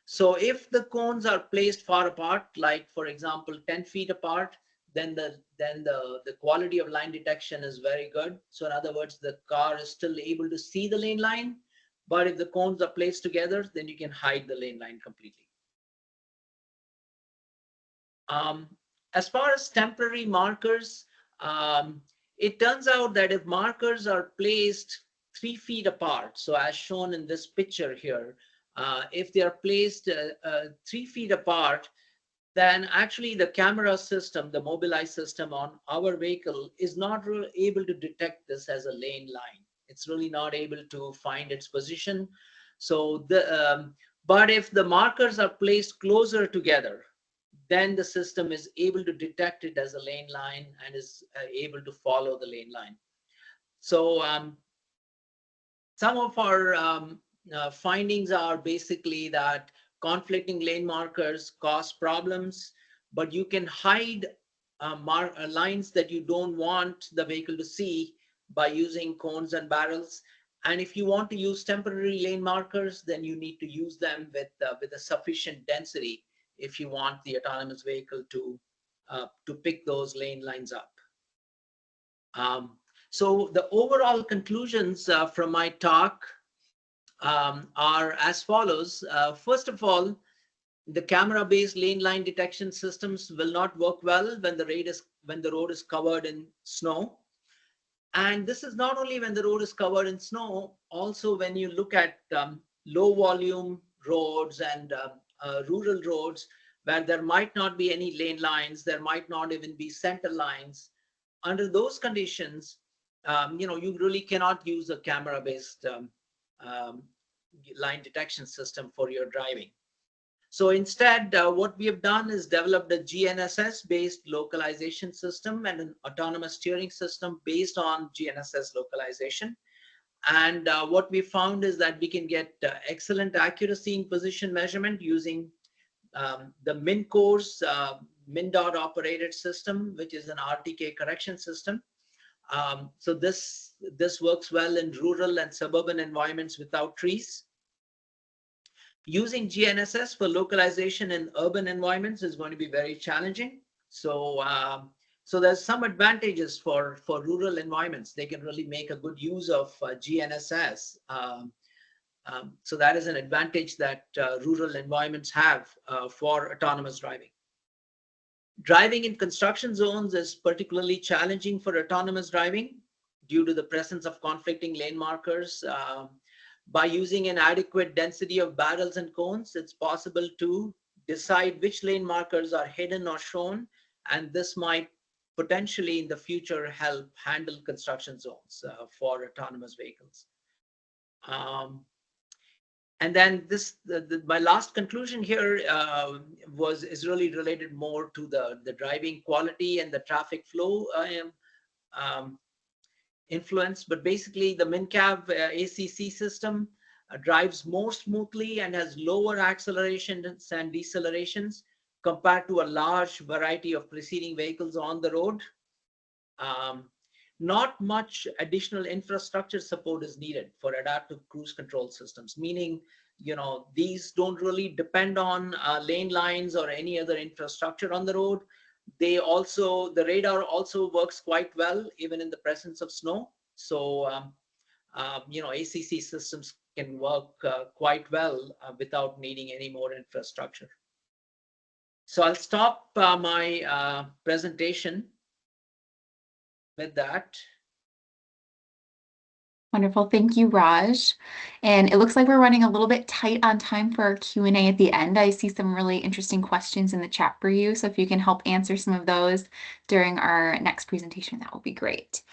So if the cones are placed far apart, like for example 10 feet apart, then the quality of line detection is very good. So in other words, the car is still able to see the lane line, but if the cones are placed together, then you can hide the lane line completely. As far as temporary markers, it turns out that if markers are placed 3 feet apart, so as shown in this picture here, if they are placed 3 feet apart, then actually the camera system, the Mobileye system on our vehicle is not really able to detect this as a lane line. It's really not able to find its position. So but if the markers are placed closer together, then the system is able to detect it as a lane line and is able to follow the lane line. So some of our findings are basically that conflicting lane markers cause problems, but you can hide lines that you don't want the vehicle to see by using cones and barrels. And if you want to use temporary lane markers, then you need to use them with a sufficient density if you want the autonomous vehicle to pick those lane lines up. So the overall conclusions from my talk are as follows. First of all, the camera-based lane line detection systems will not work well when the road is covered in snow. And this is not only when the road is covered in snow, also when you look at low volume roads and rural roads where there might not be any lane lines, there might not even be center lines. Under those conditions, you really cannot use a camera-based line detection system for your driving. So instead, what we have done is developed a GNSS-based localization system and an autonomous steering system based on GNSS localization. And what we found is that we can get excellent accuracy in position measurement using the MnCore's MnDOT operated system, which is an RTK correction system. So this works well in rural and suburban environments without trees. Using GNSS for localization in urban environments is going to be very challenging. So there's some advantages for rural environments. They can really make a good use of GNSS. So that is an advantage that rural environments have for autonomous driving. Driving in construction zones is particularly challenging for autonomous driving due to the presence of conflicting lane markers. By using an adequate density of barrels and cones, it's possible to decide which lane markers are hidden or shown, and this might potentially in the future help handle construction zones for autonomous vehicles. And then my last conclusion here is really related more to the driving quality and the traffic flow um, influence. But basically, the MnCav ACC system drives more smoothly and has lower accelerations and decelerations compared to a large variety of preceding vehicles on the road. Not much additional infrastructure support is needed for adaptive cruise control systems, meaning, these don't really depend on lane lines or any other infrastructure on the road. The radar also works quite well even in the presence of snow. So ACC systems can work quite well without needing any more infrastructure. So I'll stop my presentation with that. Wonderful. Thank you, Raj. And it looks like we're running a little bit tight on time for our Q&A at the end. I see some really interesting questions in the chat for you. So if you can help answer some of those during our next presentation, that will be great.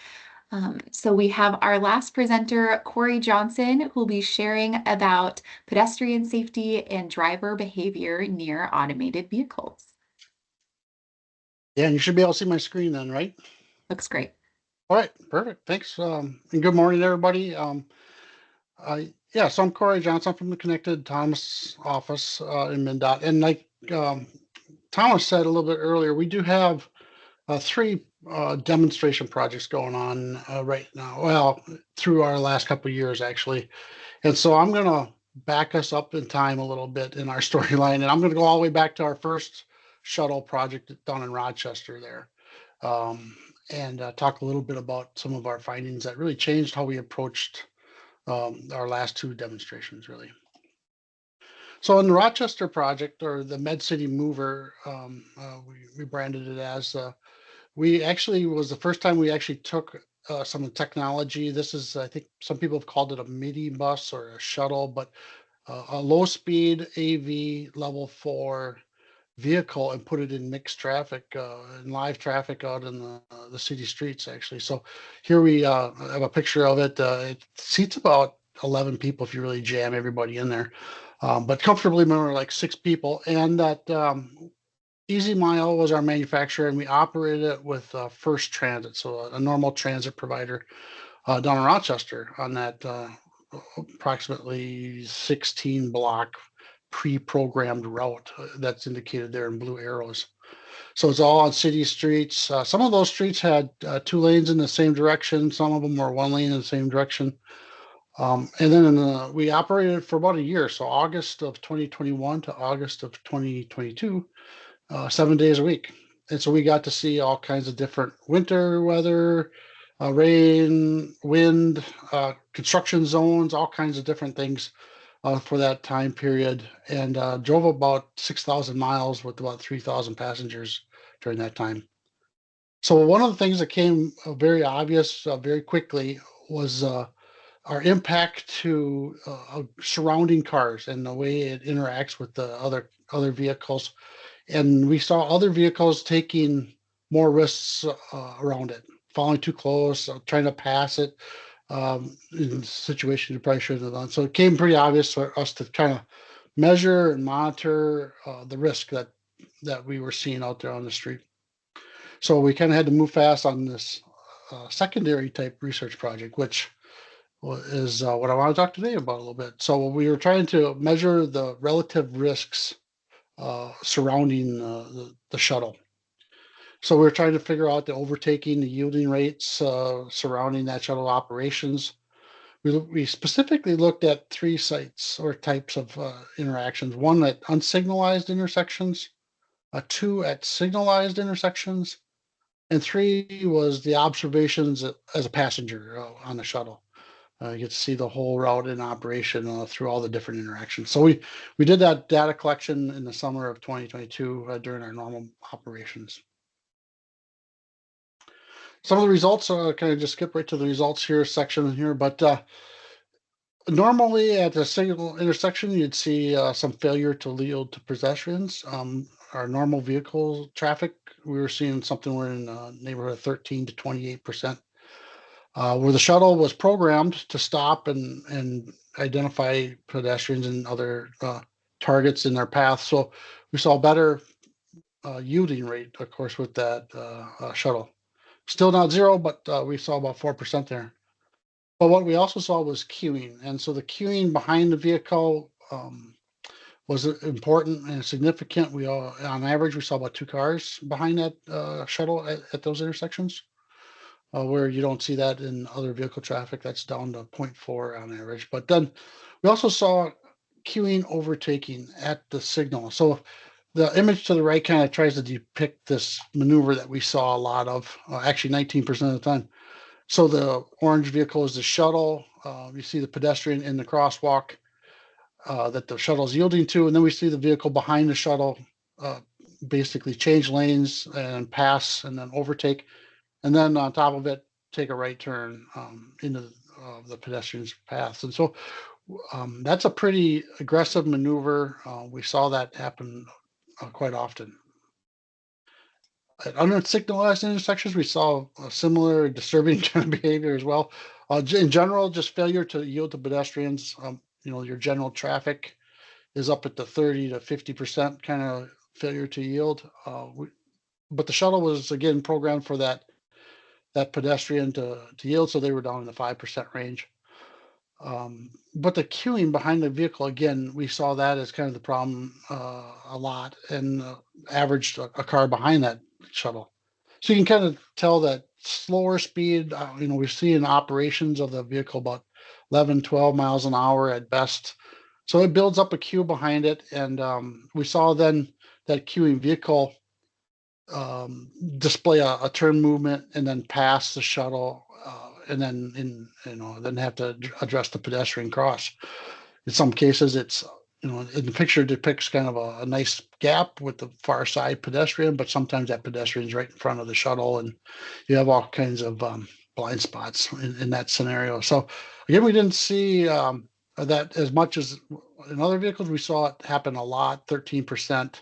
So we have our last presenter, Corey Johnson, who will be sharing about pedestrian safety and driver behavior near automated vehicles. Yeah, and you should be able to see my screen then, right? Looks great. All right, perfect. Thanks. And good morning, everybody. So I'm Corey Johnson from the Connected Autonomous office in MnDOT. And like Thomas said a little bit earlier, we do have 3 demonstration projects going on right now. Well, through our last couple of years, actually. And so I'm going to back us up in time a little bit in our storyline. And I'm going to go all the way back to our first shuttle project down in Rochester there. And talk a little bit about some of our findings that really changed how we approached our last 2 demonstrations, really. So in the Rochester project, or the Med City Mover, we branded it as, we actually was the first time we actually took some technology. This is, I think some people have called it a midi bus or a shuttle, but a low speed AV level 4 vehicle and put it in mixed traffic and live traffic out in the city streets, actually. So here we have a picture of it. It seats about 11 people if you really jam everybody in there, but comfortably more like 6 people. And that Easy Mile was our manufacturer, and we operated it with First Transit, so a normal transit provider down in Rochester on that approximately 16 block pre-programmed route that's indicated there in blue arrows. So it's all on city streets. Some of those streets had 2 lanes in the same direction. Some of them were 1 lane in the same direction. And then we operated for about a year. So August of 2021 to August of 2022, 7 days a week. And so we got to see all kinds of different winter weather, rain, wind, construction zones, all kinds of different things for that time period, and drove about 6,000 miles with about 3,000 passengers during that time. So one of the things that came very obvious very quickly was our impact to surrounding cars and the way it interacts with the other vehicles. And we saw other vehicles taking more risks around it, falling too close, trying to pass it, in situations you probably shouldn't have done. So it became pretty obvious for us to kind of measure and monitor the risk that we were seeing out there on the street. So we kind of had to move fast on this secondary type research project, which is what I want to talk today about a little bit. So we were trying to measure the relative risks surrounding the shuttle. So we're trying to figure out the overtaking, the yielding rates surrounding that shuttle operations. We specifically looked at 3 sites or types of interactions. 1 at unsignalized intersections, 2 at signalized intersections, and 3 was the observations as a passenger on the shuttle. You get to see the whole route in operation through all the different interactions. So we did that data collection in the summer of 2022 during our normal operations. Some of the results, kind of just skip right to the results here section here, but normally at a single intersection, you'd see some failure to yield to pedestrians. Our normal vehicle traffic, we were seeing something we're in neighborhood of 13 to 28%. Where the shuttle was programmed to stop and identify pedestrians and other targets in their path. So we saw better yielding rate, of course, with that shuttle. Still not zero, but we saw about 4% there. But what we also saw was queuing. And so the queuing behind the vehicle was important and significant. We all, on average, we saw about 2 cars behind that shuttle at those intersections. Where you don't see that in other vehicle traffic. That's down to 0.4 on average. But then we also saw queuing overtaking at the signal. So the image to the right kind of tries to depict this maneuver that we saw a lot of, actually 19% of the time. So the orange vehicle is the shuttle. You see the pedestrian in the crosswalk that the shuttle is yielding to. And then we see the vehicle behind the shuttle basically change lanes and pass and then overtake. And then on top of it, take a right turn into the pedestrian's path. And so that's a pretty aggressive maneuver. We saw that happen quite often. At unsignalized intersections, we saw a similar disturbing kind of behavior as well. In general, just failure to yield to pedestrians. Your general traffic is up at the 30 to 50% kind of failure to yield. But the shuttle was, again, programmed for that pedestrian to yield, so they were down in the 5% range. But the queuing behind the vehicle, again, we saw that as kind of the problem a lot, and averaged a car behind that shuttle. So you can kind of tell that slower speed, we're seeing operations of the vehicle about 11, 12 miles an hour at best. So it builds up a queue behind it, and we saw then that queuing vehicle display a turn movement and then pass the shuttle and then then have to address the pedestrian cross. In some cases, it's in the picture depicts kind of a nice gap with the far side pedestrian, but sometimes that pedestrian is right in front of the shuttle, and you have all kinds of blind spots in that scenario. So again, we didn't see that as much as in other vehicles. We saw it happen a lot, 13%.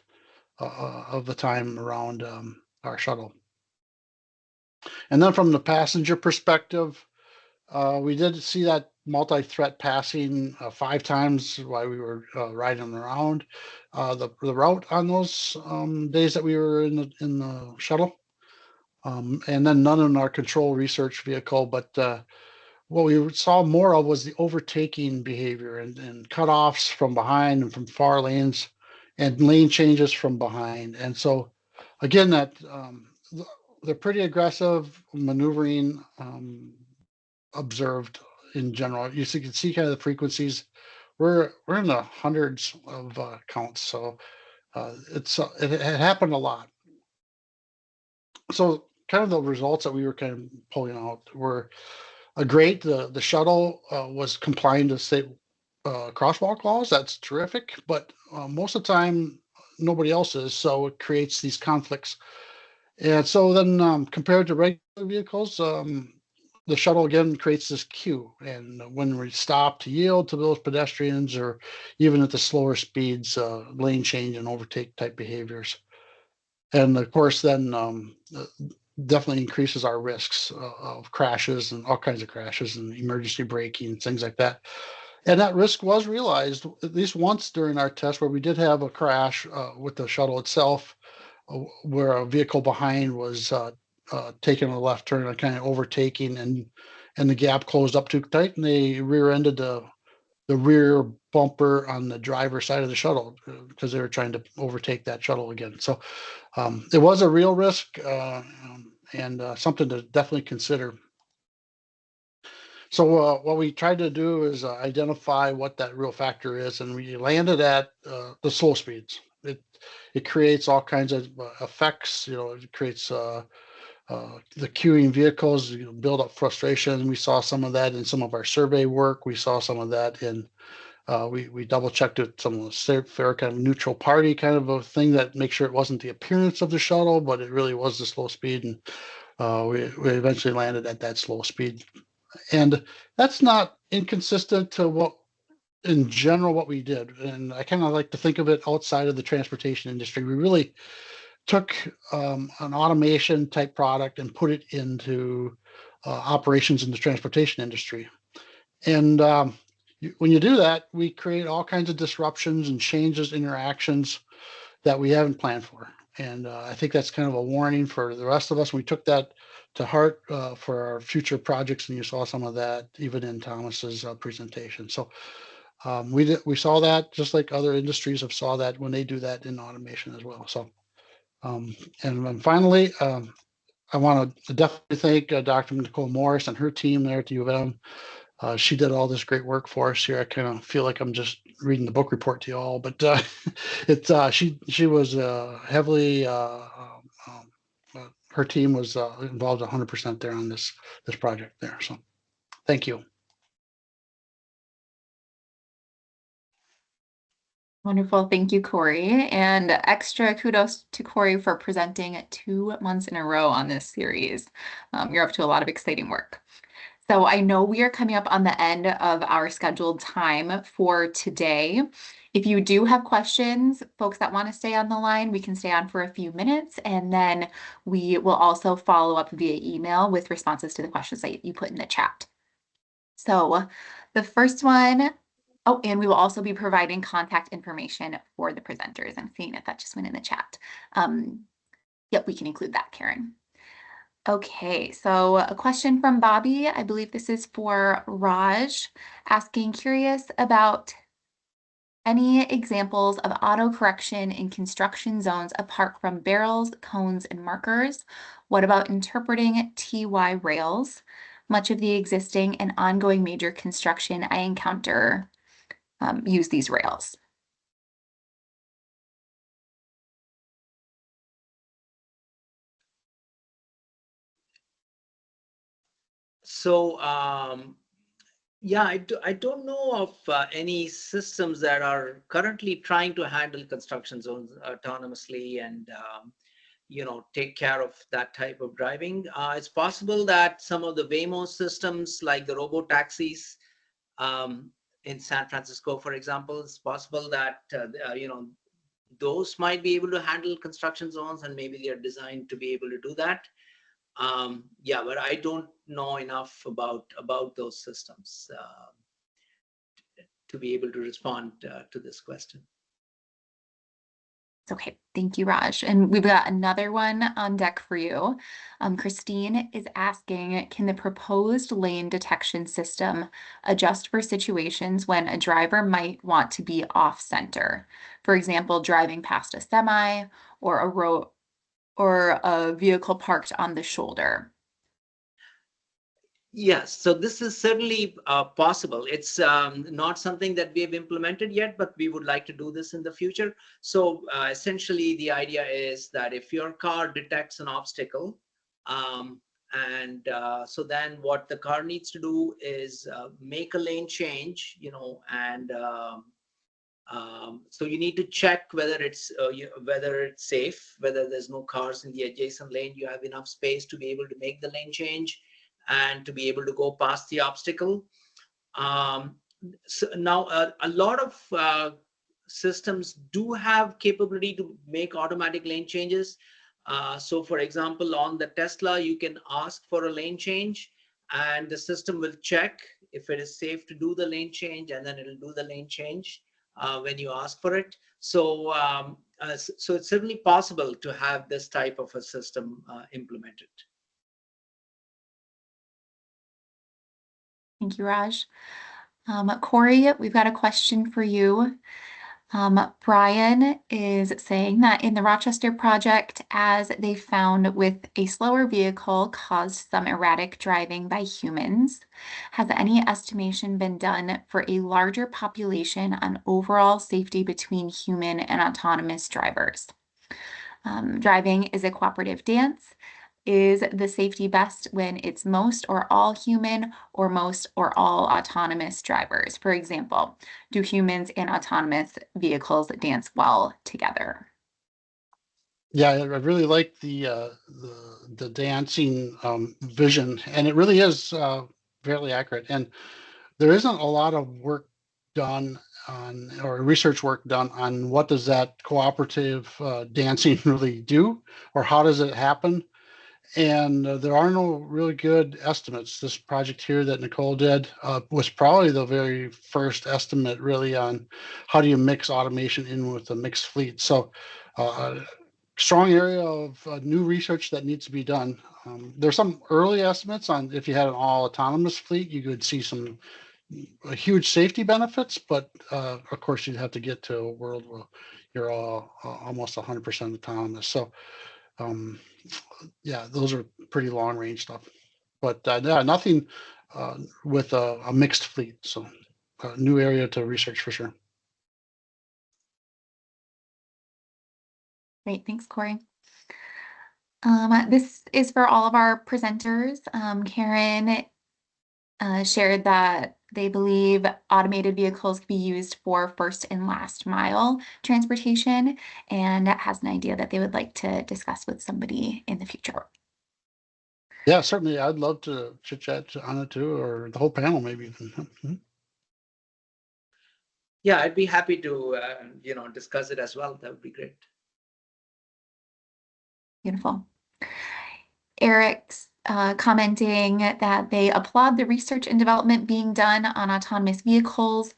Of the time around our shuttle. And then from the passenger perspective, we did see that multi-threat passing 5 times while we were riding around the route on those days that we were in the shuttle. And then none in our control research vehicle, but what we saw more of was the overtaking behavior and cutoffs from behind and from far lanes and lane changes from behind. And so again, that they're pretty aggressive maneuvering observed in general. You can see kind of the frequencies. We're in the hundreds of counts. So it happened a lot. So kind of the results that we were kind of pulling out were great. The shuttle was complying to state crosswalk laws. That's terrific. But most of the time, nobody else is. So it creates these conflicts. And so then compared to regular vehicles, the shuttle again creates this queue. And when we stop to yield to those pedestrians, or even at the slower speeds, lane change and overtake type behaviors. And of course, then definitely increases our risks of crashes and all kinds of crashes and emergency braking and things like that. And that risk was realized at least once during our test, where we did have a crash with the shuttle itself, where a vehicle behind was taking a left turn and kind of overtaking, and the gap closed up too tight, and they rear-ended the rear bumper on the driver's side of the shuttle because they were trying to overtake that shuttle again. So it was a real risk and something to definitely consider. So what we tried to do is identify what that real factor is, and we landed at the slow speeds. It creates all kinds of effects. It creates the queuing vehicles, build up frustration. We saw some of that in some of our survey work. We saw some of that in we double checked it, some of the fair kind of neutral party kind of a thing that make sure it wasn't the appearance of the shuttle, but it really was the slow speed. And we eventually landed at that slow speed. And that's not inconsistent to what, in general, what we did. And I kind of like to think of it outside of the transportation industry. We really took an automation type product and put it into operations in the transportation industry. And when you do that, we create all kinds of disruptions and changes, interactions that we haven't planned for. And I think that's kind of a warning for the rest of us. We took that to heart for our future projects, and you saw some of that even in Thomas's presentation. So we saw that just like other industries have saw that when they do that in automation as well. So and then finally, I want to definitely thank Dr. Nicole Morris and her team there at the U of M. She did all this great work for us here. I kind of feel like I'm just reading the book report to you all, but she was heavily her team was involved 100% there on this project there. So thank you. Wonderful. Thank you, Corey. And extra kudos to Corey for presenting 2 months in a row on this series. You're up to a lot of exciting work. So I know we are coming up on the end of our scheduled time for today. If you do have questions, folks that want to stay on the line, we can stay on for a few minutes, and then we will also follow up via email with responses to the questions that you put in the chat. So the first one, oh, and we will also be providing contact information for the presenters. I'm seeing if that just went in the chat. Yep, we can include that, Karen. Okay, so a question from Bobby. I believe this is for Raj, asking, curious about any examples of auto-correction in construction zones apart from barrels, cones, and markers. What about interpreting TY rails? Much of the existing and ongoing major construction I encounter use these rails. So yeah, I don't know of any systems that are currently trying to handle construction zones autonomously and take care of that type of driving. It's possible that some of the Waymo systems, like the robo taxis in San Francisco, for example, it's possible that those might be able to handle construction zones, and maybe they are designed to be able to do that. Yeah, but I don't know enough about those systems to be able to respond to this question. Okay, thank you, Raj. And we've got another one on deck for you. Christine is asking, can the proposed lane detection system adjust for situations when a driver might want to be off center? For example, driving past a semi or a road or a vehicle parked on the shoulder. Yes, so this is certainly possible. It's not something that we have implemented yet, but we would like to do this in the future. So essentially, the idea is that if your car detects an obstacle, so then what the car needs to do is make a lane change, and so you need to check whether it's safe, whether there's no cars in the adjacent lane, you have enough space to be able to make the lane change and to be able to go past the obstacle. So now a lot of systems do have capability to make automatic lane changes. So for example, on the Tesla, you can ask for a lane change and the system will check if it is safe to do the lane change, and then it'll do the lane change when you ask for it. So so it's certainly possible to have this type of a system implemented. Thank you, Raj. Corey, we've got a question for you. Brian is saying that in the Rochester project, as they found with a slower vehicle caused some erratic driving by humans, has any estimation been done for a larger population on overall safety between human and autonomous drivers? Driving is a cooperative dance. Is the safety best when it's most or all human or most or all autonomous drivers? For example, do humans and autonomous vehicles dance well together? Yeah, I really like the dancing vision, and it really is fairly accurate. And there isn't a lot of work done on or research work done on what does that cooperative dancing really do, or how does it happen. And there are no really good estimates. This project here that Nicole did was probably the very first estimate really on how do you mix automation in with a mixed fleet. So strong area of new research that needs to be done. There's some early estimates on if you had an all autonomous fleet, you could see some huge safety benefits, but of course you'd have to get to a world where you're all almost 100% autonomous. So um, yeah, those are pretty long range stuff. But yeah, nothing with a mixed fleet. So a new area to research for sure. Great, thanks, Corey. This is for all of our presenters. Karen shared that they believe automated vehicles can be used for first and last mile transportation and has an idea that they would like to discuss with somebody in the future. Yeah, certainly. I'd love to chit chat on it too, or the whole panel maybe. Yeah, I'd be happy to discuss it as well. That would be great. Beautiful. Eric's commenting that they applaud the research and development being done on autonomous vehicles.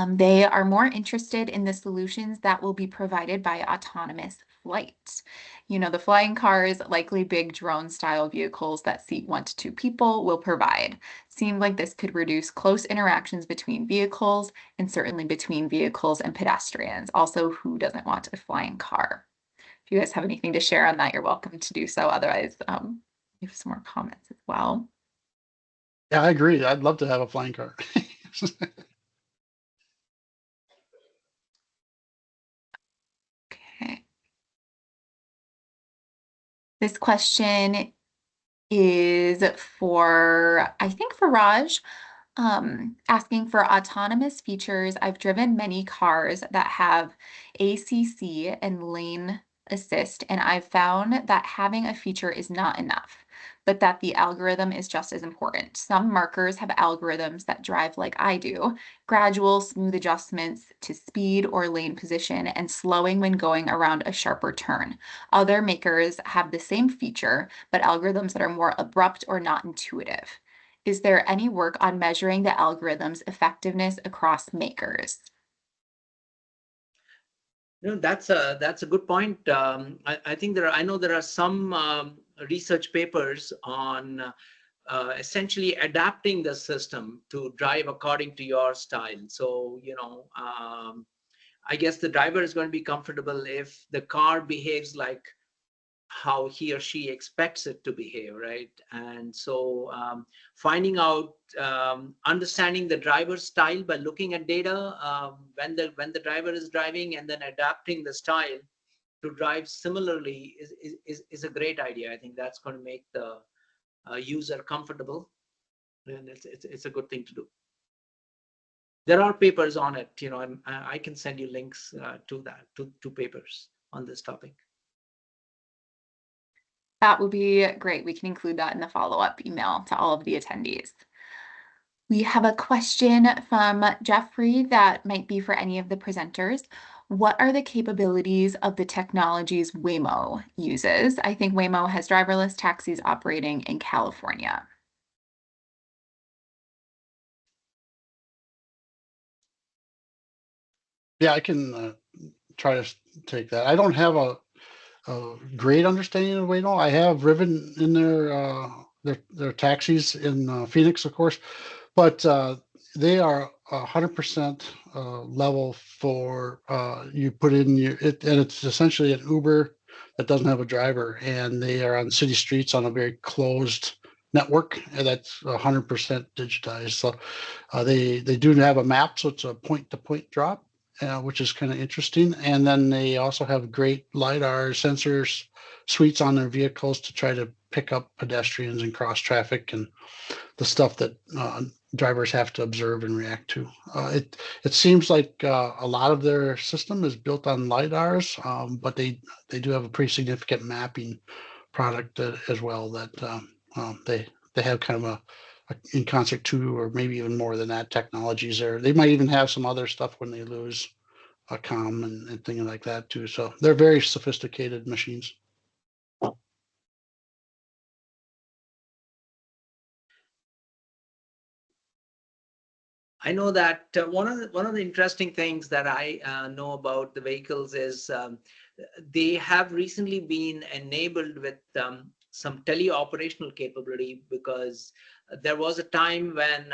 They are more interested in the solutions that will be provided by autonomous flight. You know, the flying cars, likely big drone style vehicles that seat 1 to 2 people will provide. Seemed like this could reduce close interactions between vehicles and certainly between vehicles and pedestrians. Also, who doesn't want a flying car? If you guys have anything to share on that, you're welcome to do so. Otherwise, we have some more comments as well. Yeah, I agree. I'd love to have a flying car. Okay. This question is for, I think for Raj, asking for autonomous features. I've driven many cars that have ACC and lane assist, and I've found that having a feature is not enough, but that the algorithm is just as important. Some markers have algorithms that drive like I do, gradual, smooth adjustments to speed or lane position, and slowing when going around a sharper turn. Other makers have the same feature, but algorithms that are more abrupt or not intuitive. Is there any work on measuring the algorithm's effectiveness across makers? That's a good point. I think I know there are some research papers on essentially adapting the system to drive according to your style. So, I guess the driver is going to be comfortable if the car behaves like how he or she expects it to behave, right? And so finding out, understanding the driver's style by looking at data when the driver is driving, and then adapting the style to drive similarly is a great idea. I think that's going to make the user comfortable, and it's a good thing to do. There are papers on it, and I can send you links to that, to papers on this topic. That would be great. We can include that in the follow-up email to all of the attendees. We have a question from Jeffrey that might be for any of the presenters. What are the capabilities of the technologies Waymo uses? I think Waymo has driverless taxis operating in California. Yeah, I can try to take that. I don't have a great understanding of Waymo. I have driven in their taxis in Phoenix, of course, but they are 100% level for you put in and it's essentially an Uber that doesn't have a driver, and they are on city streets on a very closed network, and that's 100% digitized. So they do have a map, so it's a point-to-point drop, which is kind of interesting. And then they also have great LiDAR sensors suites on their vehicles to try to pick up pedestrians and cross traffic and the stuff that drivers have to observe and react to. It seems like a lot of their system is built on LiDARs, but they do have a pretty significant mapping product as well that they have kind of a in concert to, or maybe even more than that, technologies there. They might even have some other stuff when they lose a comm and things like that too. So they're very sophisticated machines. I know that one of the interesting things that I know about the vehicles is they have recently been enabled with some teleoperational capability, because there was a time when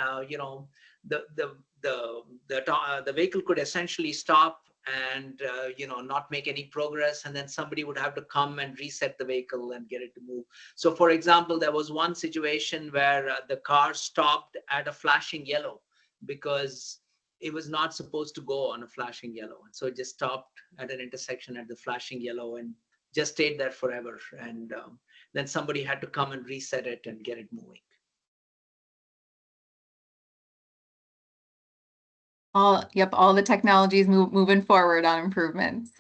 the the the vehicle could essentially stop and not make any progress, and then somebody would have to come and reset the vehicle and get it to move. So for example, there was one situation where the car stopped at a flashing yellow because it was not supposed to go on a flashing yellow, and so it just stopped at an intersection at the flashing yellow and just stayed there forever, and then somebody had to come and reset it and get it moving. All the technologies moving forward on improvements.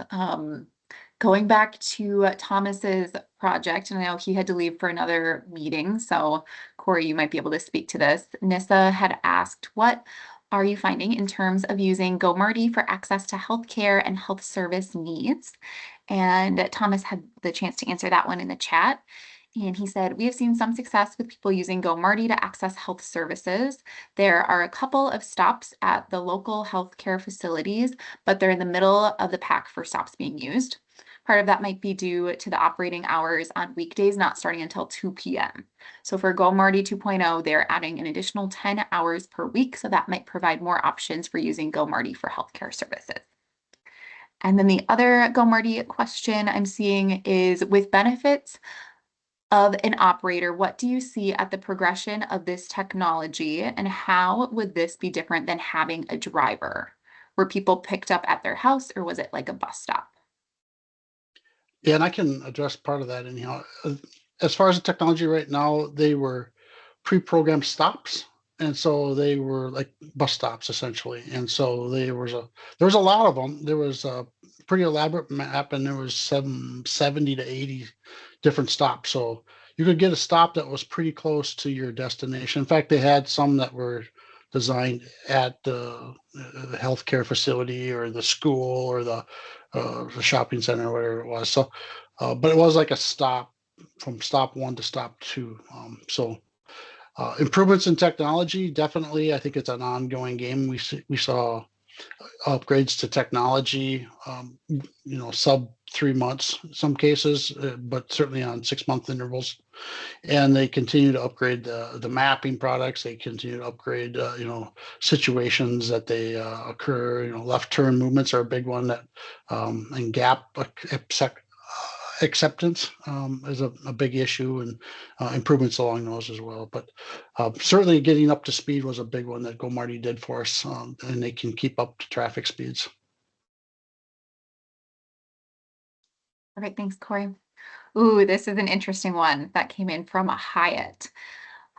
Going back to Thomas's project, and I know he had to leave for another meeting, so Corey, you might be able to speak to this. Nissa had asked, what are you finding in terms of using GoMarty for access to healthcare and health service needs? And Thomas had the chance to answer that one in the chat. And he said, we have seen some success with people using GoMarty to access health services. There are a couple of stops at the local healthcare facilities, but they're in the middle of the pack for stops being used. Part of that might be due to the operating hours on weekdays not starting until 2 p.m. So for GoMarty 2.0, they're adding an additional 10 hours per week. So that might provide more options for using GoMarty for healthcare services. And then the other GoMarty question I'm seeing is, with benefits of an operator, what do you see at the progression of this technology, and how would this be different than having a driver? Were people picked up at their house, or was it like a bus stop? Yeah, and I can address part of that. Anyhow, as far as the technology right now, they were pre-programmed stops, and so they were like bus stops essentially. And so there was a lot of them. There was a pretty elaborate map, and there was 70 to 80 different stops. So you could get a stop that was pretty close to your destination. In fact, they had some that were designed at the healthcare facility or the school or the shopping center or whatever it was. So, but it was like a stop from stop one to stop two. Improvements in technology, definitely. I think it's an ongoing game. We saw upgrades to technology, sub 3 months, in some cases, but certainly on 6-month intervals. And they continue to upgrade the mapping products. They continue to upgrade, situations that they occur. Left turn movements are a big one that, and gap acceptance is a big issue, and improvements along those as well. But certainly getting up to speed was a big one that GoMarty did for us, and they can keep up to traffic speeds. All right, thanks, Corey. Ooh, this is an interesting one that came in from Hyatt.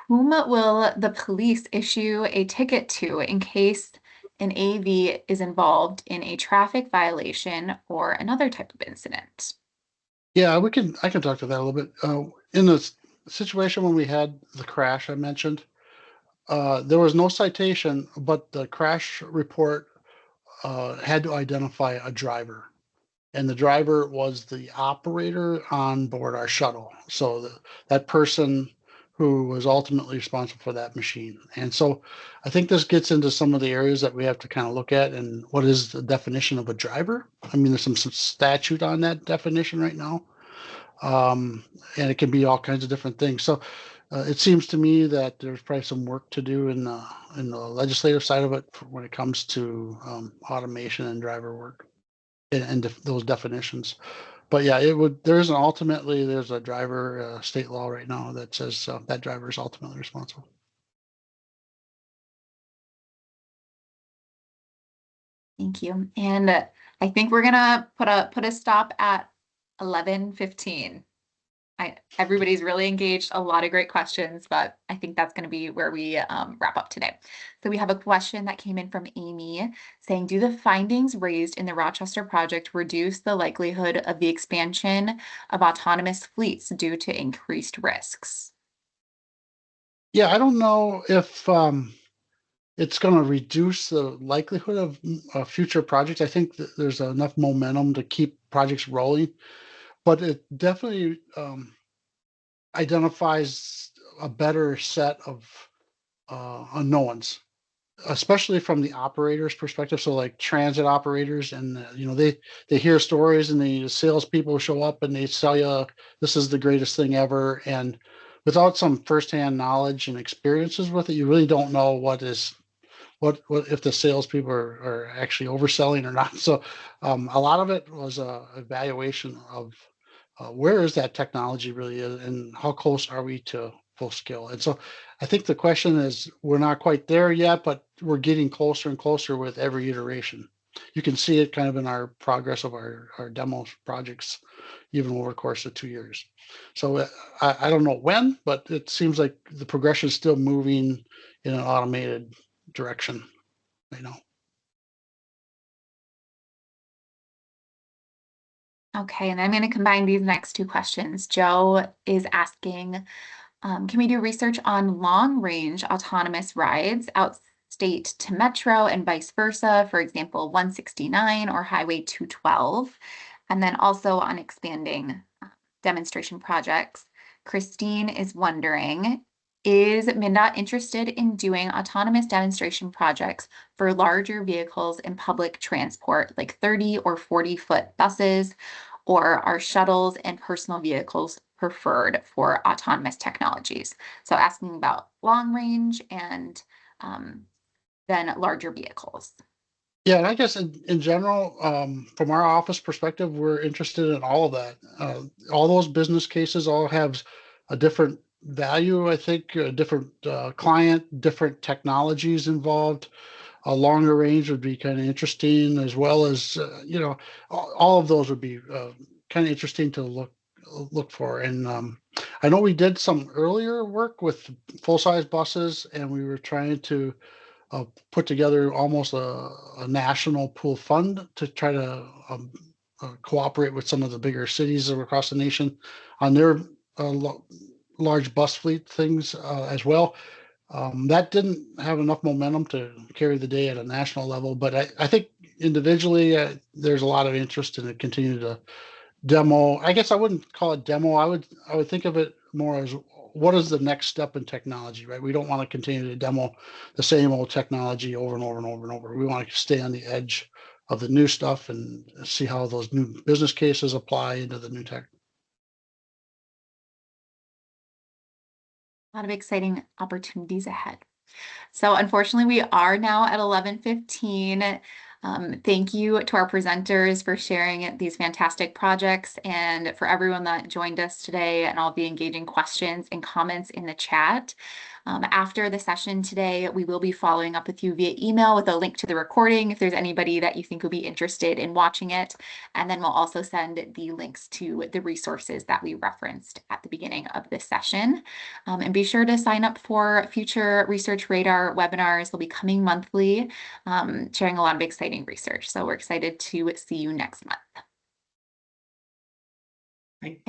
Whom will the police issue a ticket to in case an AV is involved in a traffic violation or another type of incident? Yeah, I can talk to that a little bit. In the situation when we had the crash I mentioned, there was no citation, but the crash report had to identify a driver, and the driver was the operator on board our shuttle. So that person who was ultimately responsible for that machine. And so I think this gets into some of the areas that we have to kind of look at, and what is the definition of a driver? I mean, there's some statute on that definition right now. And it can be all kinds of different things. So It seems to me that there's probably some work to do in the legislative side of it when it comes to automation and driver work and those definitions. But yeah, there's a driver state law right now that says that driver is ultimately responsible. Thank you. And I think we're gonna put a stop at 11:15. Everybody's really engaged, a lot of great questions, but I think that's going to be where we wrap up today. So we have a question that came in from Amy saying, do the findings raised in the Rochester project reduce the likelihood of the expansion of autonomous fleets due to increased risks? Yeah, I don't know if it's going to reduce the likelihood of future projects. I think that there's enough momentum to keep projects rolling, but it definitely identifies a better set of unknowns, especially from the operator's perspective. So like transit operators, and they hear stories, and the salespeople show up and they sell you this is the greatest thing ever, and without some firsthand knowledge and experiences with it, you really don't know what if the salespeople are actually overselling or not. So a lot of it was a evaluation of where is that technology really and how close are we to full scale. And so I think the question is, we're not quite there yet, but we're getting closer and closer with every iteration. You can see it kind of in our progress of our demo projects, even over the course of 2 years. So I don't know when, but it seems like the progression is still moving in an automated direction, you know. Okay, and I'm going to combine these next two questions. Joe is asking, can we do research on long-range autonomous rides outstate to metro and vice versa, for example, 169 or Highway 212, and then also on expanding demonstration projects? Christine is wondering, is MnDOT interested in doing autonomous demonstration projects for larger vehicles in public transport, like 30 or 40-foot buses, or are shuttles and personal vehicles preferred for autonomous technologies? So asking about long range and then larger vehicles. Yeah, and I guess in general, from our office perspective, we're interested in all of that. All those business cases all have a different value, I think, a different client, different technologies involved. A longer range would be kind of interesting, as well as all of those would be kind of interesting to look for. And I know we did some earlier work with full-size buses, and we were trying to put together almost a national pool fund to try to cooperate with some of the bigger cities across the nation on their large bus fleet things as well. That didn't have enough momentum to carry the day at a national level, but I think individually there's a lot of interest in it. Continue to demo. I guess I wouldn't call it demo. I would think of it more as, what is the next step in technology, right? We don't want to continue to demo the same old technology over and over and over and over. We want to stay on the edge of the new stuff and see how those new business cases apply into the new tech. A lot of exciting opportunities ahead. So unfortunately, we are now at 11:15. Thank you to our presenters for sharing these fantastic projects, and for everyone that joined us today and all the engaging questions and comments in the chat. After the session today, we will be following up with you via email with a link to the recording if there's anybody that you think would be interested in watching it. And then we'll also send the links to the resources that we referenced at the beginning of this session. And be sure to sign up for future Research Radar webinars. They'll be coming monthly, sharing a lot of exciting research. So we're excited to see you next month.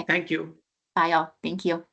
Thank you. Bye, y'all. Thank you.